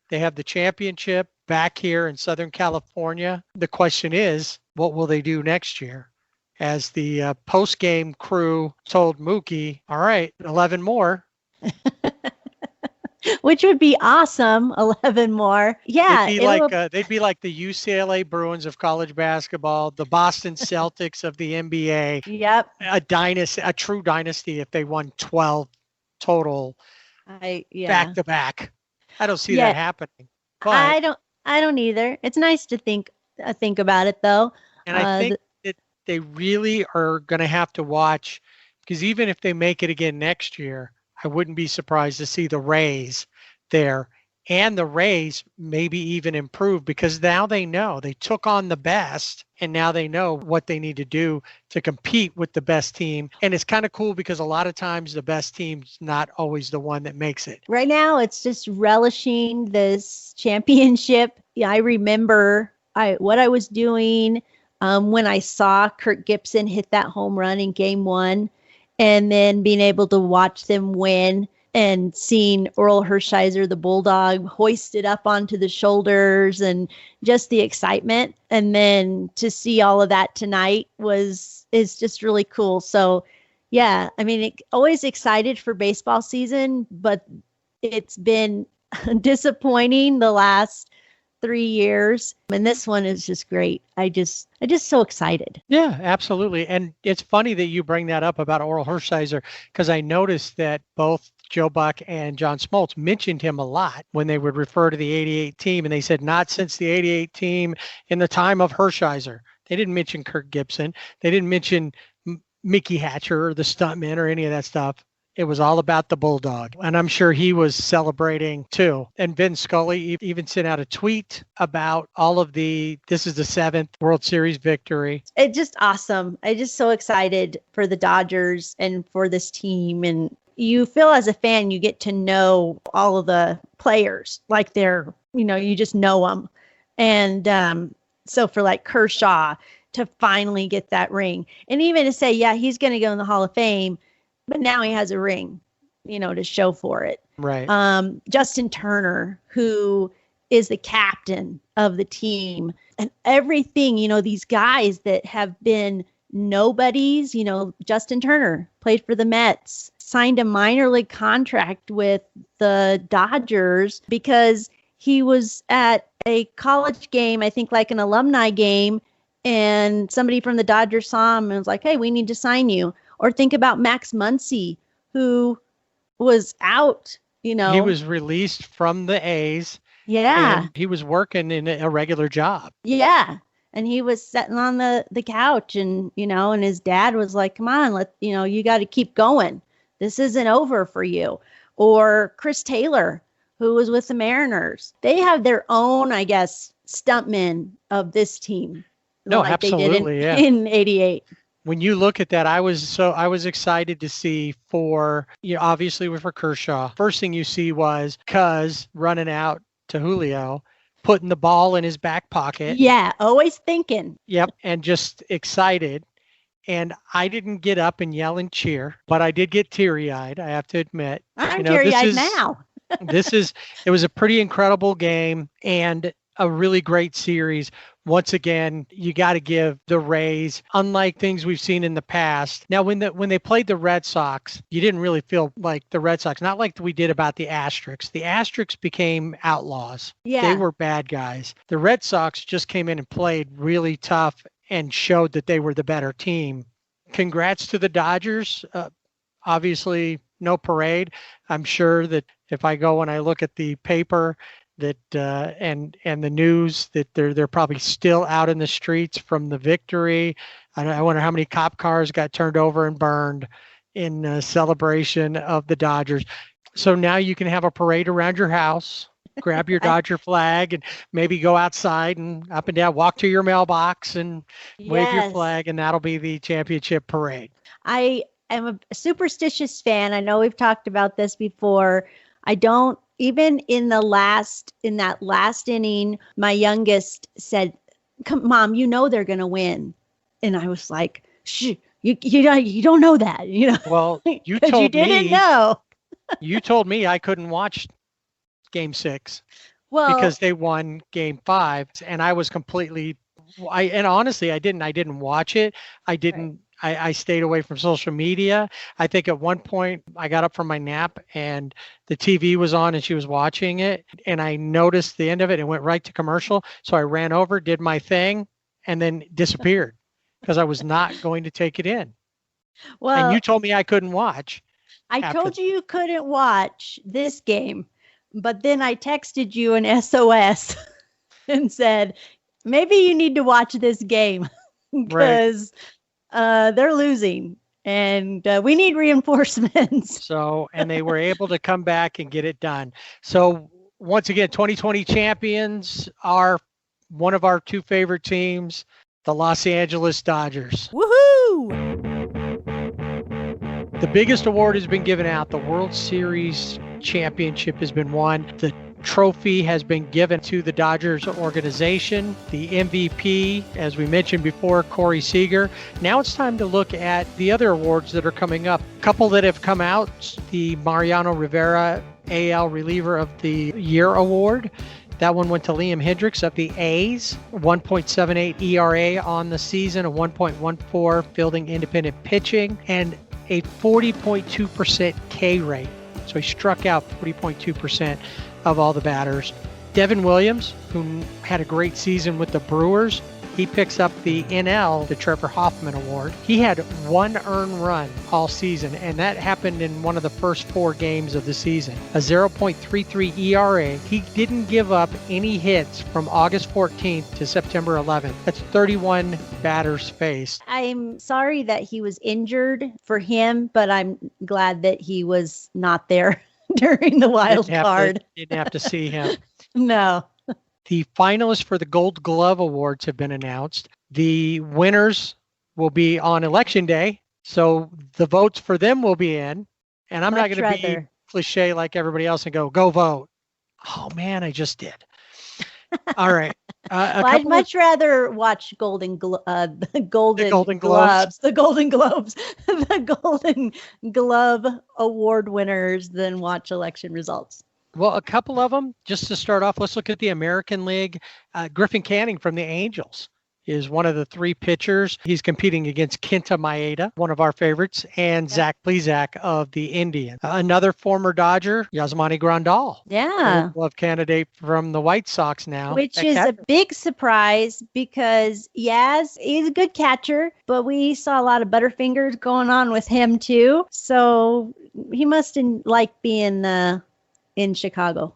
B: the championship back here in Southern California. The question is, what will they do next year? As the post-game crew told Mookie, all right, 11 more.
C: Which would be awesome. 11 more. Yeah.
B: They'd be like the UCLA Bruins of college basketball, the Boston Celtics of the NBA.
C: Yep.
B: A true dynasty if they won 12 total back to back. I don't see that happening. But
C: I don't either. It's nice to think about it though.
B: And I think that they really are going to have to watch, because even if they make it again next year, I wouldn't be surprised to see the Rays there, and the Rays maybe even improve, because now they know they took on the best, and now they know what they need to do to compete with the best team. And it's kind of cool because a lot of times the best team's not always the one that makes it.
C: Right now, it's just relishing this championship. Yeah, I remember what I was doing when I saw Kirk Gibson hit that home run in Game 1. And then being able to watch them win and seeing Earl Hershiser, the Bulldog, hoisted up onto the shoulders, and just the excitement. And then to see all of that tonight is just really cool. So, yeah, I mean, always excited for baseball season, but it's been disappointing the last 3 years. And this one is just great. I just so excited.
B: Yeah, absolutely. And it's funny that you bring that up about Oral Hershiser, because I noticed that both Joe Buck and John Smoltz mentioned him a lot when they would refer to the 88 team. And they said, not since the 88 team in the time of Hershiser. They didn't mention Kirk Gibson. They didn't mention Mickey Hatcher or the stuntman or any of that stuff. It was all about the Bulldog. And I'm sure he was celebrating too. And Vin Scully even sent out a tweet about all of this is the 7th World Series victory.
C: It's just awesome. I'm just so excited for the Dodgers and for this team. And you feel as a fan, you get to know all of the players like you just know them. And so for like Kershaw to finally get that ring, and even to say, yeah, he's going to go in the Hall of Fame, but now he has a ring, to show for it.
B: Right.
C: Justin Turner, who is the captain of the team, and everything, these guys that have been nobodies, Justin Turner played for the Mets, signed a minor league contract with the Dodgers because he was at a college game, I think like an alumni game, and somebody from the Dodgers saw him and was like, hey, we need to sign you. Or think about Max Muncy, who was out, He
B: was released from the A's.
C: Yeah.
B: And he was working in a regular job.
C: Yeah. And he was sitting on the couch and his dad was like, come on, you got to keep going. This isn't over for you. Or Chris Taylor, who was with the Mariners. They have their own, I guess, stuntmen of this team.
B: No, absolutely.
C: They did in 88.
B: when you look at that, I was excited to see for, obviously with for Kershaw. First thing you see was Cuz running out to Julio, putting the ball in his back pocket.
C: Yeah, always thinking.
B: Yep, and just excited. And I didn't get up and yell and cheer, but I did get teary-eyed, I have to admit.
C: I'm teary-eyed now.
B: It was a pretty incredible game and a really great series. Once again, you got to give the Rays, unlike things we've seen in the past. Now, when they played the Red Sox, you didn't really feel like the Red Sox, not like we did about the Asterix. The Asterix became outlaws.
C: Yeah.
B: They were bad guys. The Red Sox just came in and played really tough and showed that they were the better team. Congrats to the Dodgers. Obviously, no parade. I'm sure that if I go and I look at the paper, that and the news, that they're probably still out in the streets from the victory. I wonder how many cop cars got turned over and burned in celebration of the Dodgers. So now you can have a parade around your house, grab your Dodger flag, and maybe go outside and up and down, walk to your mailbox and wave your flag, and that'll be the championship parade.
C: I am a superstitious fan. I know we've talked about this before. I don't, even in that last inning, my youngest said, "Come, Mom, they're going to win." And I was like, "Shh, you don't know that,
B: Well, you
C: didn't know.
B: You told me I couldn't watch Game 6 because they won Game 5, and I was completely. And honestly, I didn't watch it. I didn't. Right. I stayed away from social media. I think at one point I got up from my nap and the TV was on and she was watching it, and I noticed the end of it and went right to commercial. So I ran over, did my thing, and then disappeared because I was not going to take it in. Well, and you told me I couldn't watch.
C: I told you couldn't watch this game, but then I texted you an SOS and said, maybe you need to watch this game because they're losing and we need reinforcements.
B: So, and they were able to come back and get it done. So once again, 2020 champions are one of our two favorite teams, the Los Angeles Dodgers.
C: Woohoo!
B: The biggest award has been given out. The World Series championship has been won. The trophy has been given to the Dodgers organization. The MVP, as we mentioned before, Corey Seager. Now it's time to look at the other awards that are coming up. A couple that have come out, the Mariano Rivera AL Reliever of the Year Award. That one went to Liam Hendricks of the A's, 1.78 ERA on the season, a 1.14 fielding independent pitching, and a 40.2% K rate. So he struck out 40.2% of all the batters. Devin Williams, who had a great season with the Brewers, he picks up the NL, the Trevor Hoffman Award. He had one earned run all season, and that happened in one of the first 4 games of the season. A 0.33 ERA. He didn't give up any hits from August 14th to September 11th. That's 31 batters faced.
C: I'm sorry that he was injured for him, but I'm glad that he was not there during the wild card.
B: Didn't have to see him.
C: No.
B: The finalists for the Gold Glove Awards have been announced. The winners will be on Election Day, so the votes for them will be in. And I'm not going to be cliche like everybody else and go vote. Oh, man, I just did. All right.
C: Well, I'd much rather watch Golden Globes, the Golden Glove Award winners than watch election results.
B: Well, a couple of them, just to start off, let's look at the American League. Griffin Canning from the Angels is one of the 3 pitchers. He's competing against Kenta Maeda, one of our favorites, and Zach Plesac of the Indians. Another former Dodger, Yasmani Grandal.
C: Yeah.
B: Glove candidate from the White Sox now.
C: Which is a big surprise because Yaz is a good catcher, but we saw a lot of butterfingers going on with him too. So he must like being in Chicago.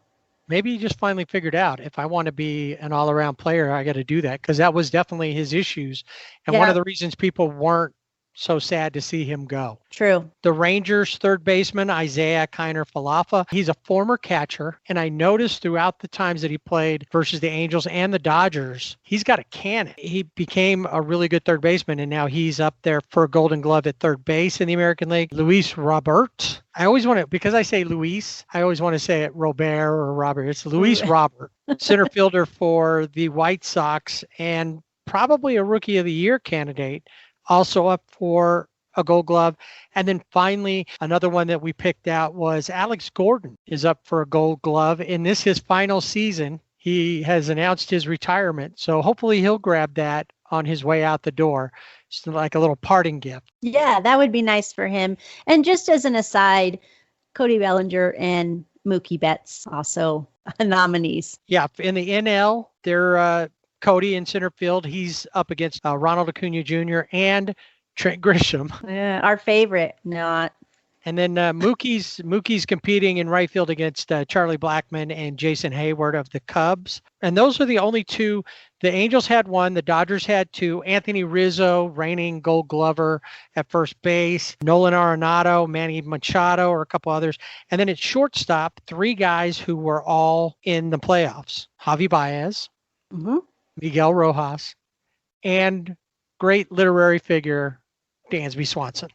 B: Maybe he just finally figured out, if I want to be an all-around player, I got to do that, because that was definitely his issues. And one of the reasons people weren't so sad to see him go.
C: True.
B: The Rangers third baseman, Isaiah Kiner-Falefa, he's a former catcher. And I noticed throughout the times that he played versus the Angels and the Dodgers, he's got a cannon. He became a really good third baseman, and now he's up there for a Golden Glove at third base in the American League. Luis Robert. I always want to, because I say Luis, I always want to say it Robert or Robert. It's Luis Robert, center fielder for the White Sox and probably a Rookie of the Year candidate, also up for a Gold Glove. And then finally, another one that we picked out was Alex Gordon is up for a Gold Glove. In this, his final season, he has announced his retirement. So hopefully he'll grab that on his way out the door. Just like a little parting gift.
C: Yeah, that would be nice for him. And just as an aside, Cody Bellinger and Mookie Betts also nominees.
B: Yeah, in the NL, they're Cody in center field. He's up against Ronald Acuna Jr. and Trent Grisham.
C: Yeah, our favorite. Not.
B: And then Mookie's competing in right field against Charlie Blackmon and Jason Hayward of the Cubs. And those are the only two. The Angels had one. The Dodgers had two. Anthony Rizzo, reigning Gold Glover at first base. Nolan Arenado, Manny Machado, or a couple others. And then at shortstop, three guys who were all in the playoffs. Javi Baez, Miguel Rojas, and great literary figure, Dansby Swanson.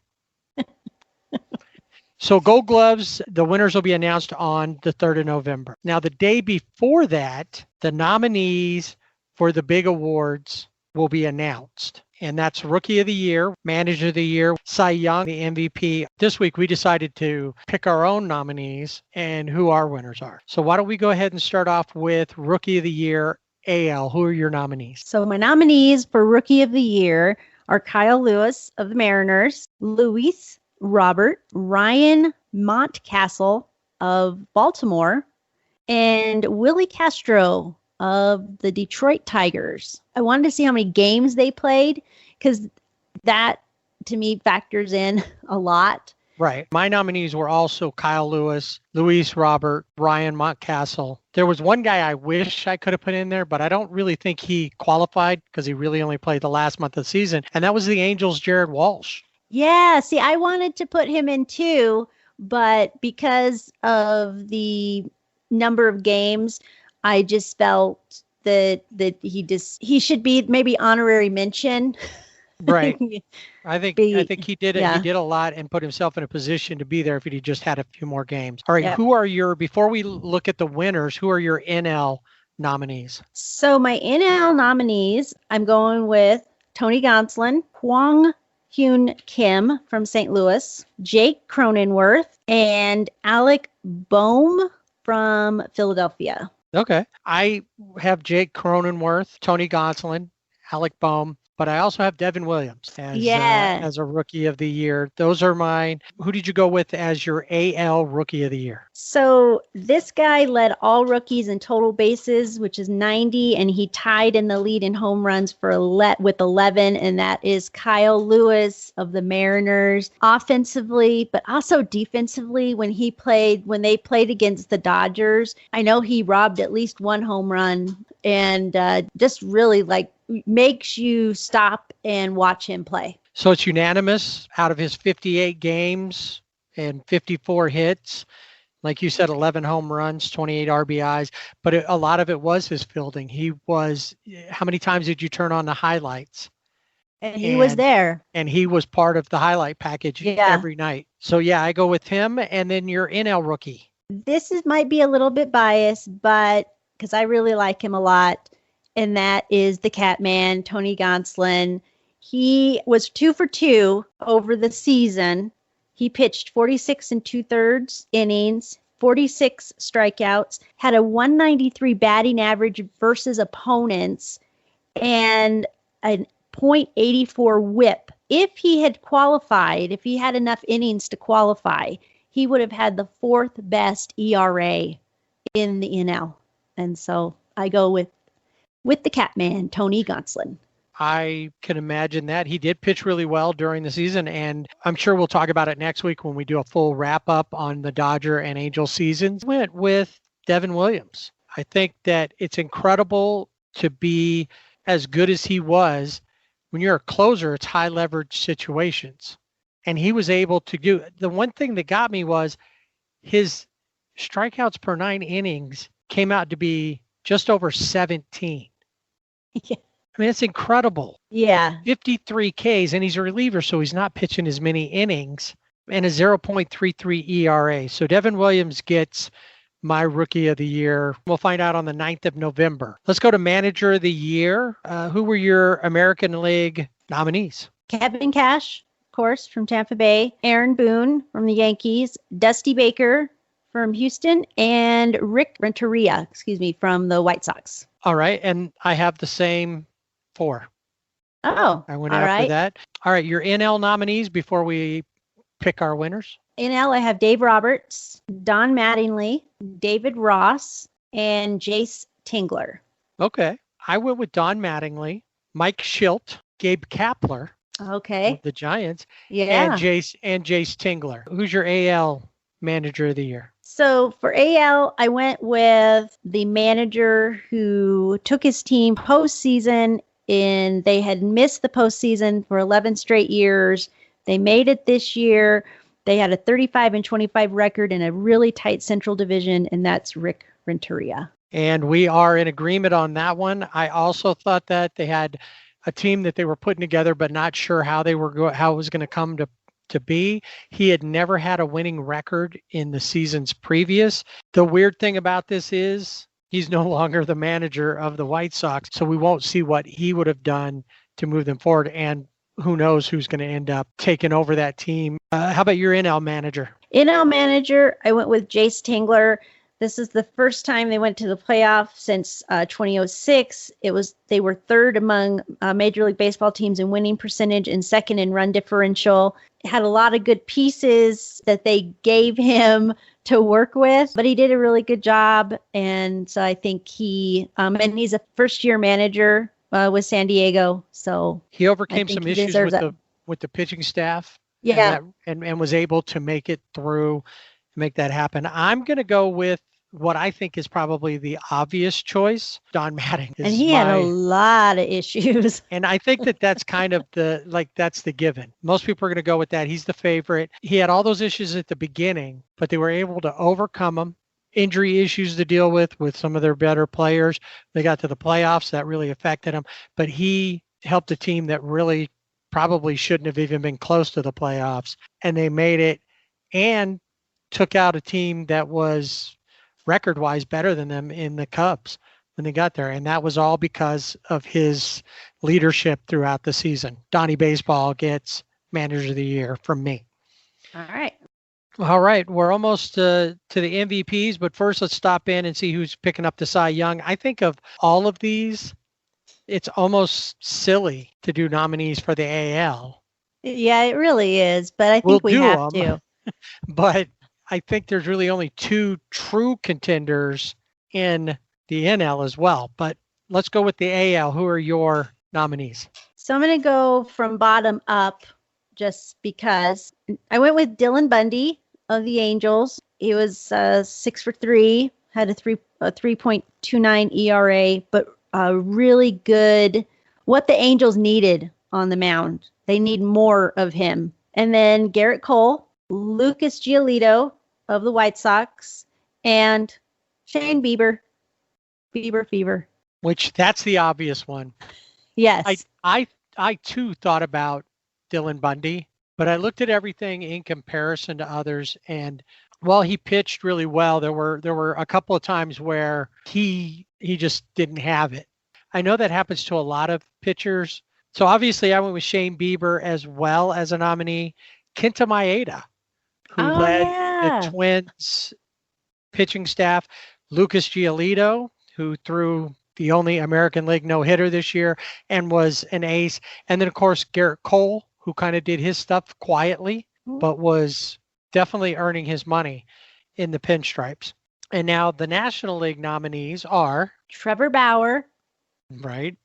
B: So Gold Gloves, the winners will be announced on the 3rd of November. Now, the day before that, the nominees for the big awards will be announced. And that's Rookie of the Year, Manager of the Year, Cy Young, the MVP. This week, we decided to pick our own nominees and who our winners are. So why don't we go ahead and start off with Rookie of the Year, AL. Who are your nominees?
C: So my nominees for Rookie of the Year are Kyle Lewis of the Mariners, Luis Robert, Ryan Mountcastle of Baltimore, and Willie Castro of the Detroit Tigers. I wanted to see how many games they played because that, to me, factors in a lot.
B: Right. My nominees were also Kyle Lewis, Luis Robert, Ryan Mountcastle. There was one guy I wish I could have put in there, but I don't really think he qualified because he really only played the last month of the season. And that was the Angels' Jared Walsh.
C: Yeah, see, I wanted to put him in too, but because of the number of games, I just felt that he should be maybe honorary mention.
B: Right. I think he did it.
C: Yeah.
B: He did a lot and put himself in a position to be there if he just had a few more games. All right.
C: Yep.
B: Who are before we look at the winners, who are your NL nominees?
C: So my NL nominees, I'm going with Tony Gonsolin, Kwang Hyun Kim from St. Louis, Jake Cronenworth, and Alec Boehm from Philadelphia.
B: Okay. I have Jake Cronenworth, Tony Gonsolin, Alec Boehm, but I also have Devin Williams as a Rookie of the Year. Those are mine. Who did you go with as your AL Rookie of the Year?
C: So this guy led all rookies in total bases, which is 90, and he tied in the lead in home runs with 11, and that is Kyle Lewis of the Mariners. Offensively, but also defensively, when they played against the Dodgers, I know he robbed at least one home run, and just really makes you stop and watch him play.
B: So it's unanimous out of his 58 games and 54 hits. Like you said, 11 home runs, 28 RBIs, but a lot of it was his fielding. How many times did you turn on the highlights?
C: And he was there.
B: And he was part of the highlight package every night. So yeah, I go with him. And then your NL rookie.
C: This might be a little bit biased, but because I really like him a lot. And that is the Catman, Tony Gonsolin. He was 2 for 2 over the season. He pitched 46 2/3 innings, 46 strikeouts, had a 193 batting average versus opponents, and a .84 whip. If he had qualified, if he had enough innings to qualify, he would have had the 4th best ERA in the NL. And so I go with the Catman, Tony Gonsolin.
B: I can imagine that. He did pitch really well during the season, and I'm sure we'll talk about it next week when we do a full wrap-up on the Dodger and Angel seasons. Went with Devin Williams. I think that it's incredible to be as good as he was when you're a closer, it's high leverage situations. And he was able to do the one thing that got me was his strikeouts per 9 innings came out to be just over 17.
C: Yeah.
B: I mean, it's incredible.
C: Yeah.
B: 53 Ks, and he's a reliever, so he's not pitching as many innings, and a 0.33 ERA. So Devin Williams gets my rookie of the year. We'll find out on the 9th of November. Let's go to manager of the year. Who were your American League nominees?
C: Kevin Cash, of course, from Tampa Bay. Aaron Boone from the Yankees. Dusty Baker from Houston. And Rick Renteria, from the White Sox.
B: All right. And I have the same 4.
C: Oh,
B: I went
C: all
B: after
C: right.
B: that. All right. Your NL nominees before we pick our winners.
C: NL, I have Dave Roberts, Don Mattingly, David Ross, and Jace Tingler.
B: Okay. I went with Don Mattingly, Mike Schilt, Gabe Kapler.
C: Okay.
B: Of the Giants.
C: Yeah.
B: And Jace Tingler. Who's your AL manager of the year?
C: So for AL, I went with the manager who took his team postseason, and they had missed the postseason for 11 straight years. They made it this year. They had a 35-25 record in a really tight Central Division, and that's Rick Renteria.
B: And we are in agreement on that one. I also thought that they had a team that they were putting together, but not sure how it was going to come to be. He had never had a winning record in the seasons previous. The weird thing about this is he's no longer the manager of the White Sox, so we won't see what he would have done to move them forward. And who knows who's going to end up taking over that team. How about your NL manager?
C: NL manager, I went with Jace Tingler. This is the first time they went to the playoff since 2006. They were third among Major League Baseball teams in winning percentage and second in run differential. Had a lot of good pieces that they gave him to work with, but he did a really good job. And so I think and he's a first-year manager with San Diego. So
B: he overcame some issues with the pitching staff.
C: Yeah.
B: And was able to make it through, make that happen. I'm going to go with what I think is probably the obvious choice, Don Mattingly.
C: And he had a lot of issues.
B: And I think that's kind of that's the given. Most people are going to go with that. He's the favorite. He had all those issues at the beginning, but they were able to overcome them. Injury issues to deal with some of their better players. They got to the playoffs. That really affected him. But he helped a team that really probably shouldn't have even been close to the playoffs. And they made it and took out a team that was record-wise better than them in the Cubs when they got there. And that was all because of his leadership throughout the season. Donnie Baseball gets manager of the year from me. All right. We're almost to the MVPs, but first let's stop in and see who's picking up the Cy Young. I think of all of these, it's almost silly to do nominees for the AL.
C: Yeah, it really is, but I think we have to.
B: But I think there's really only 2 true contenders in the NL as well. But let's go with the AL. Who are your nominees?
C: So I'm going to go from bottom up just because. I went with Dylan Bundy of the Angels. He was 6 for 3, had a 3.29 ERA, but really good. What the Angels needed on the mound. They need more of him. And then Garrett Cole, Lucas Giolito of the White Sox, and Shane Bieber. Bieber fever.
B: Which that's the obvious one.
C: Yes.
B: I too thought about Dylan Bundy, but I looked at everything in comparison to others, and while he pitched really well, there were a couple of times where he just didn't have it. I know that happens to a lot of pitchers. So obviously I went with Shane Bieber as well as a nominee. Kenta Maeda, who led the Twins pitching staff. Lucas Giolito, who threw the only American League no-hitter this year and was an ace. And then, of course, Garrett Cole, who kind of did his stuff quietly, but was definitely earning his money in the pinstripes. And now the National League nominees are
C: Trevor Bauer,
B: right?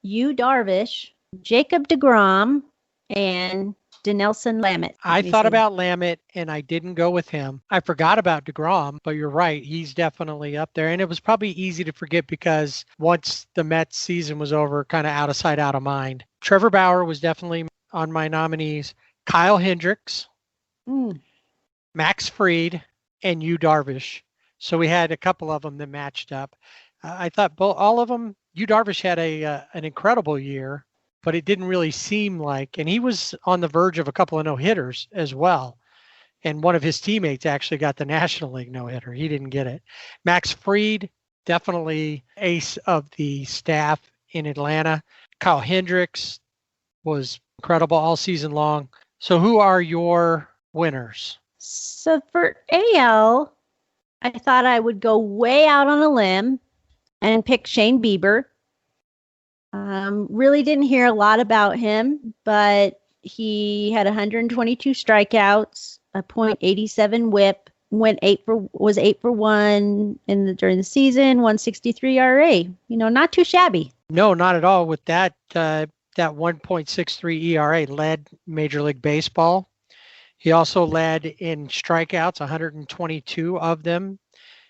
C: Yu Darvish, Jacob deGrom, and Dinelson Lamet.
B: I thought about Lamet and I didn't go with him. I forgot about DeGrom, but you're right. He's definitely up there. And it was probably easy to forget because once the Mets season was over, kind of out of sight, out of mind. Trevor Bauer was definitely on my nominees. Kyle Hendricks, Max Fried, and Yu Darvish. So we had a couple of them that matched up. I thought all of them. Yu Darvish had an incredible year, but it didn't really seem like, and he was on the verge of a couple of no-hitters as well. And one of his teammates actually got the National League no-hitter. He didn't get it. Max Fried, definitely ace of the staff in Atlanta. Kyle Hendricks was incredible all season long. So who are your winners?
C: So for AL, I thought I would go way out on a limb and pick Shane Bieber. Really didn't hear a lot about him, but he had 122 strikeouts, a .87 WHIP, was 8-for-1 during the season, 163 ERA. Not too shabby.
B: No, not at all. With that 1.63 ERA led Major League Baseball. He also led in strikeouts, 122 of them.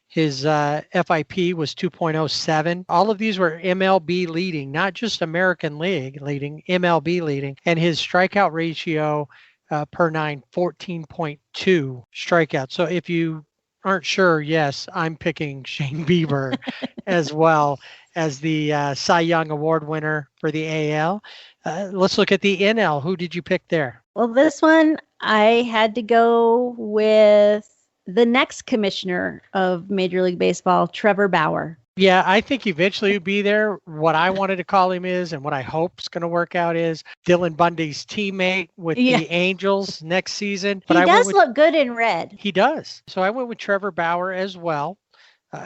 B: His FIP was 2.07. All of these were MLB leading, not just American League leading, MLB leading. And his strikeout ratio per 14.2 strikeouts. So if you aren't sure, yes, I'm picking Shane Bieber as well as the Cy Young Award winner for the AL. Let's look at the NL. Who did you pick there?
C: Well, this one, I had to go with the next commissioner of Major League Baseball, Trevor Bauer.
B: Yeah, I think eventually he'll be there. What I wanted to call him is, and what I hope is going to work out is Dylan Bundy's teammate with the Angels next season.
C: But he does look good in red.
B: He does. So I went with Trevor Bauer as well.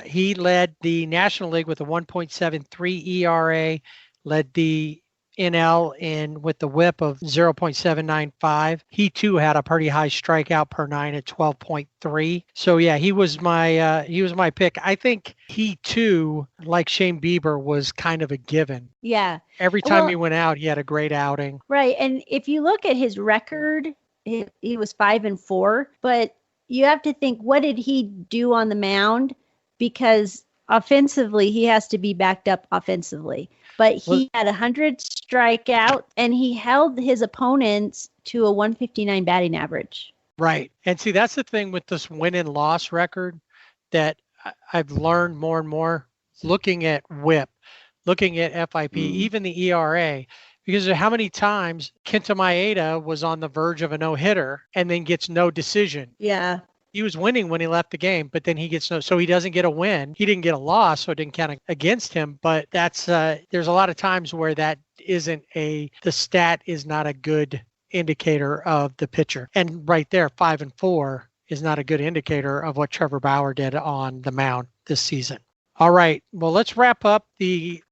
B: He led the National League with a 1.73 ERA, led the NL with the whip of 0.795. He too had a pretty high strikeout per 9 at 12.3. So yeah, he was my pick. I think he too, like Shane Bieber, was kind of a given.
C: Yeah.
B: Every time he went out, he had a great outing.
C: Right. And if you look at his record, he was 5-4, but you have to think, what did he do on the mound? Because offensively, he has to be backed up offensively. But he had 100 strikeouts, and he held his opponents to a 159 batting average.
B: Right. And see, that's the thing with this win and loss record that I've learned more and more, looking at whip, looking at FIP, even the ERA, because of how many times Kenta Maeda was on the verge of a no-hitter and then gets no decision.
C: Yeah.
B: He was winning when he left the game, but then he gets so he doesn't get a win. He didn't get a loss, so it didn't count against him. But that's there's a lot of times where that isn't the stat is not a good indicator of the pitcher. And right there, 5-4 is not a good indicator of what Trevor Bauer did on the mound this season. All right. Well, let's wrap up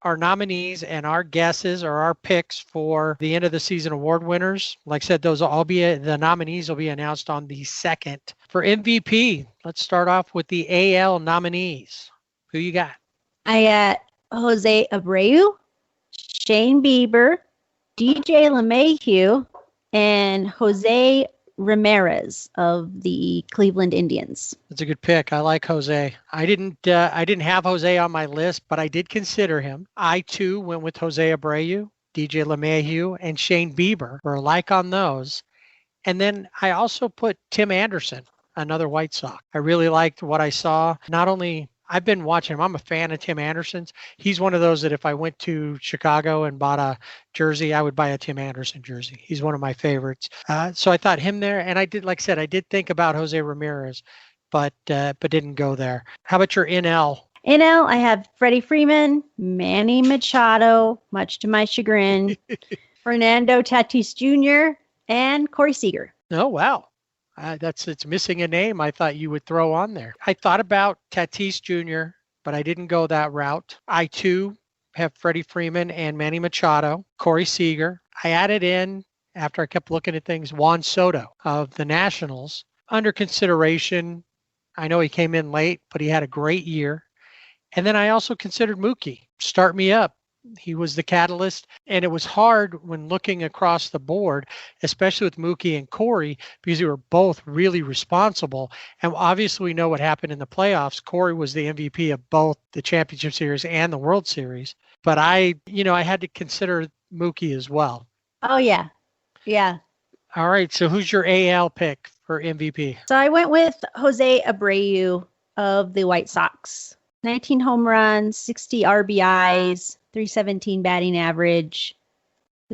B: our nominees and our guesses or our picks for the end of the season award winners. Like I said, the nominees will be announced on the 2nd. For MVP, let's start off with the AL nominees. Who you got?
C: I got Jose Abreu, Shane Bieber, DJ LeMahieu, and Jose Ramirez of the Cleveland Indians.
B: That's a good pick. I like Jose. I didn't have Jose on my list, but I did consider him. I too went with Jose Abreu, DJ LeMahieu, and Shane Bieber. We're alike on those. And then I also put Tim Anderson, another White Sox. I really liked what I saw. Not only I've been watching him. I'm a fan of Tim Anderson's. He's one of those that if I went to Chicago and bought a jersey, I would buy a Tim Anderson jersey. He's one of my favorites. So I thought him there. And I did, like I said, I did think about Jose Ramirez, but didn't go there. How about your NL?
C: NL, I have Freddie Freeman, Manny Machado, much to my chagrin, Fernando Tatis Jr., and Corey Seager.
B: Oh, wow. It's missing a name I thought you would throw on there. I thought about Tatis Jr., but I didn't go that route. I, too, have Freddie Freeman and Manny Machado, Corey Seager. I added in, after I kept looking at things, Juan Soto of the Nationals. Under consideration, I know he came in late, but he had a great year. And then I also considered Mookie. Start me up. He was the catalyst, and it was hard when looking across the board, especially with Mookie and Corey, because they were both really responsible. And obviously we know what happened in the playoffs. Corey was the MVP of both the Championship Series and the World Series. But I had to consider Mookie as well.
C: Oh, yeah. Yeah.
B: All right. So who's your AL pick for MVP?
C: So I went with Jose Abreu of the White Sox. 19 home runs, 60 RBIs, 317 batting average.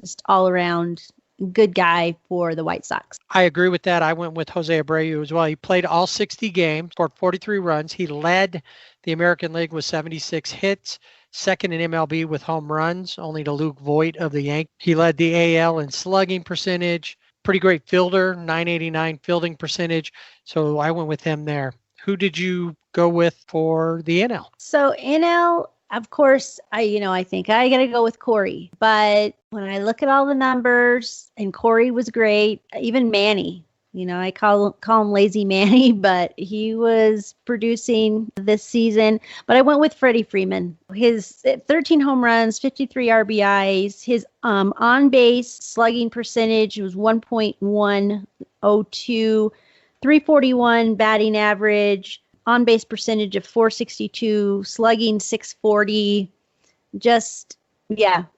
C: Just all around good guy for the White Sox.
B: I agree with that. I went with Jose Abreu as well. He played all 60 games, scored 43 runs. He led the American League with 76 hits, second in MLB with home runs, only to Luke Voit of the Yankees. He led the AL in slugging percentage. Pretty great fielder, 989 fielding percentage. So I went with him there. Who did you go with for the NL?
C: So NL, of course, I think I got to go with Corey. But when I look at all the numbers, and Corey was great, even Manny, I call him Lazy Manny, but he was producing this season. But I went with Freddie Freeman. His 13 home runs, 53 RBIs. His on-base slugging percentage was 1.102, 341 batting average, on-base percentage of 462, slugging 640.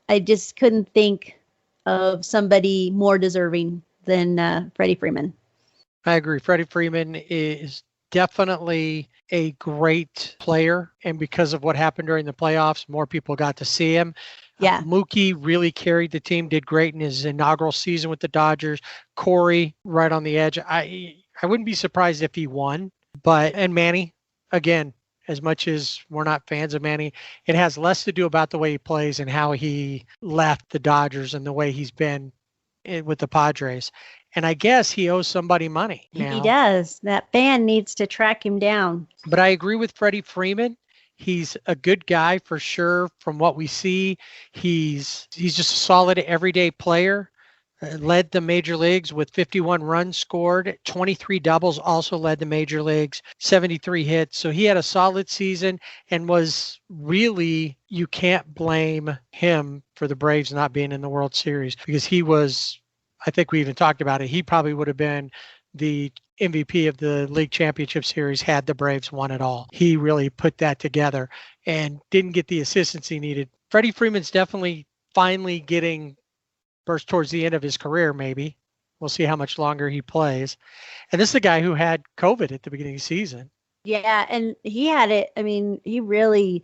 C: I just couldn't think of somebody more deserving than Freddie Freeman.
B: I agree. Freddie Freeman is definitely a great player. And because of what happened during the playoffs, more people got to see him.
C: Yeah.
B: Mookie really carried the team, did great in his inaugural season with the Dodgers. Corey, right on the edge. I wouldn't be surprised if he won. And Manny, again, as much as we're not fans of Manny, it has less to do about the way he plays and how he left the Dodgers and the way he's been with the Padres. And I guess he owes somebody money now.
C: He does. That fan needs to track him down.
B: But I agree with Freddie Freeman. He's a good guy for sure from what we see. He's just a solid everyday player. Led the major leagues with 51 runs scored, 23 doubles, also led the major leagues, 73 hits. So he had a solid season and was really, you can't blame him for the Braves not being in the World Series because he was, I think we even talked about it, he probably would have been the MVP of the League Championship Series had the Braves won it all. He really put that together and didn't get the assistance he needed. Freddie Freeman's definitely finally getting burst towards the end of his career, maybe. We'll see how much longer he plays. And this is the guy who had COVID at the beginning of the season.
C: Yeah, and he had it. I mean, he really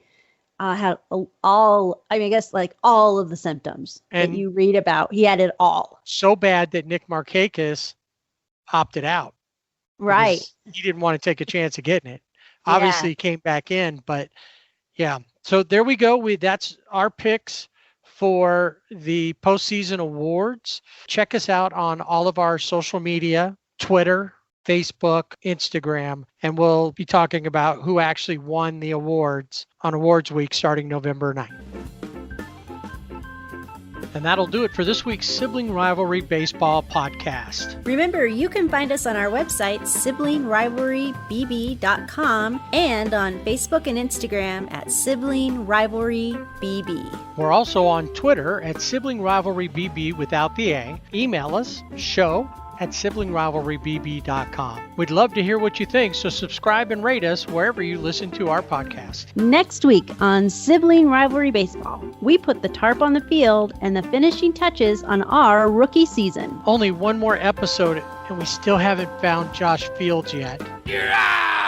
C: had all of the symptoms that you read about. He had it all.
B: So bad that Nick Markakis opted out.
C: Right.
B: He didn't want to take a chance of getting it. Obviously, he came back in, but yeah. So there we go. That's our picks for the postseason awards. Check us out on all of our social media, Twitter, Facebook, Instagram, and we'll be talking about who actually won the awards on Awards Week starting November 9th. And that'll do it for this week's Sibling Rivalry Baseball podcast.
C: Remember, you can find us on our website, siblingrivalrybb.com, and on Facebook and Instagram at Sibling Rivalry BB.
B: We're also on Twitter at Sibling Rivalry BB without the A. Email us, show@siblingrivalrybb.com. We'd love to hear what you think, so subscribe and rate us wherever you listen to our podcast.
C: Next week on Sibling Rivalry Baseball, we put the tarp on the field and the finishing touches on our rookie season.
B: Only one more episode, and we still haven't found Josh Fields yet.
D: You're out!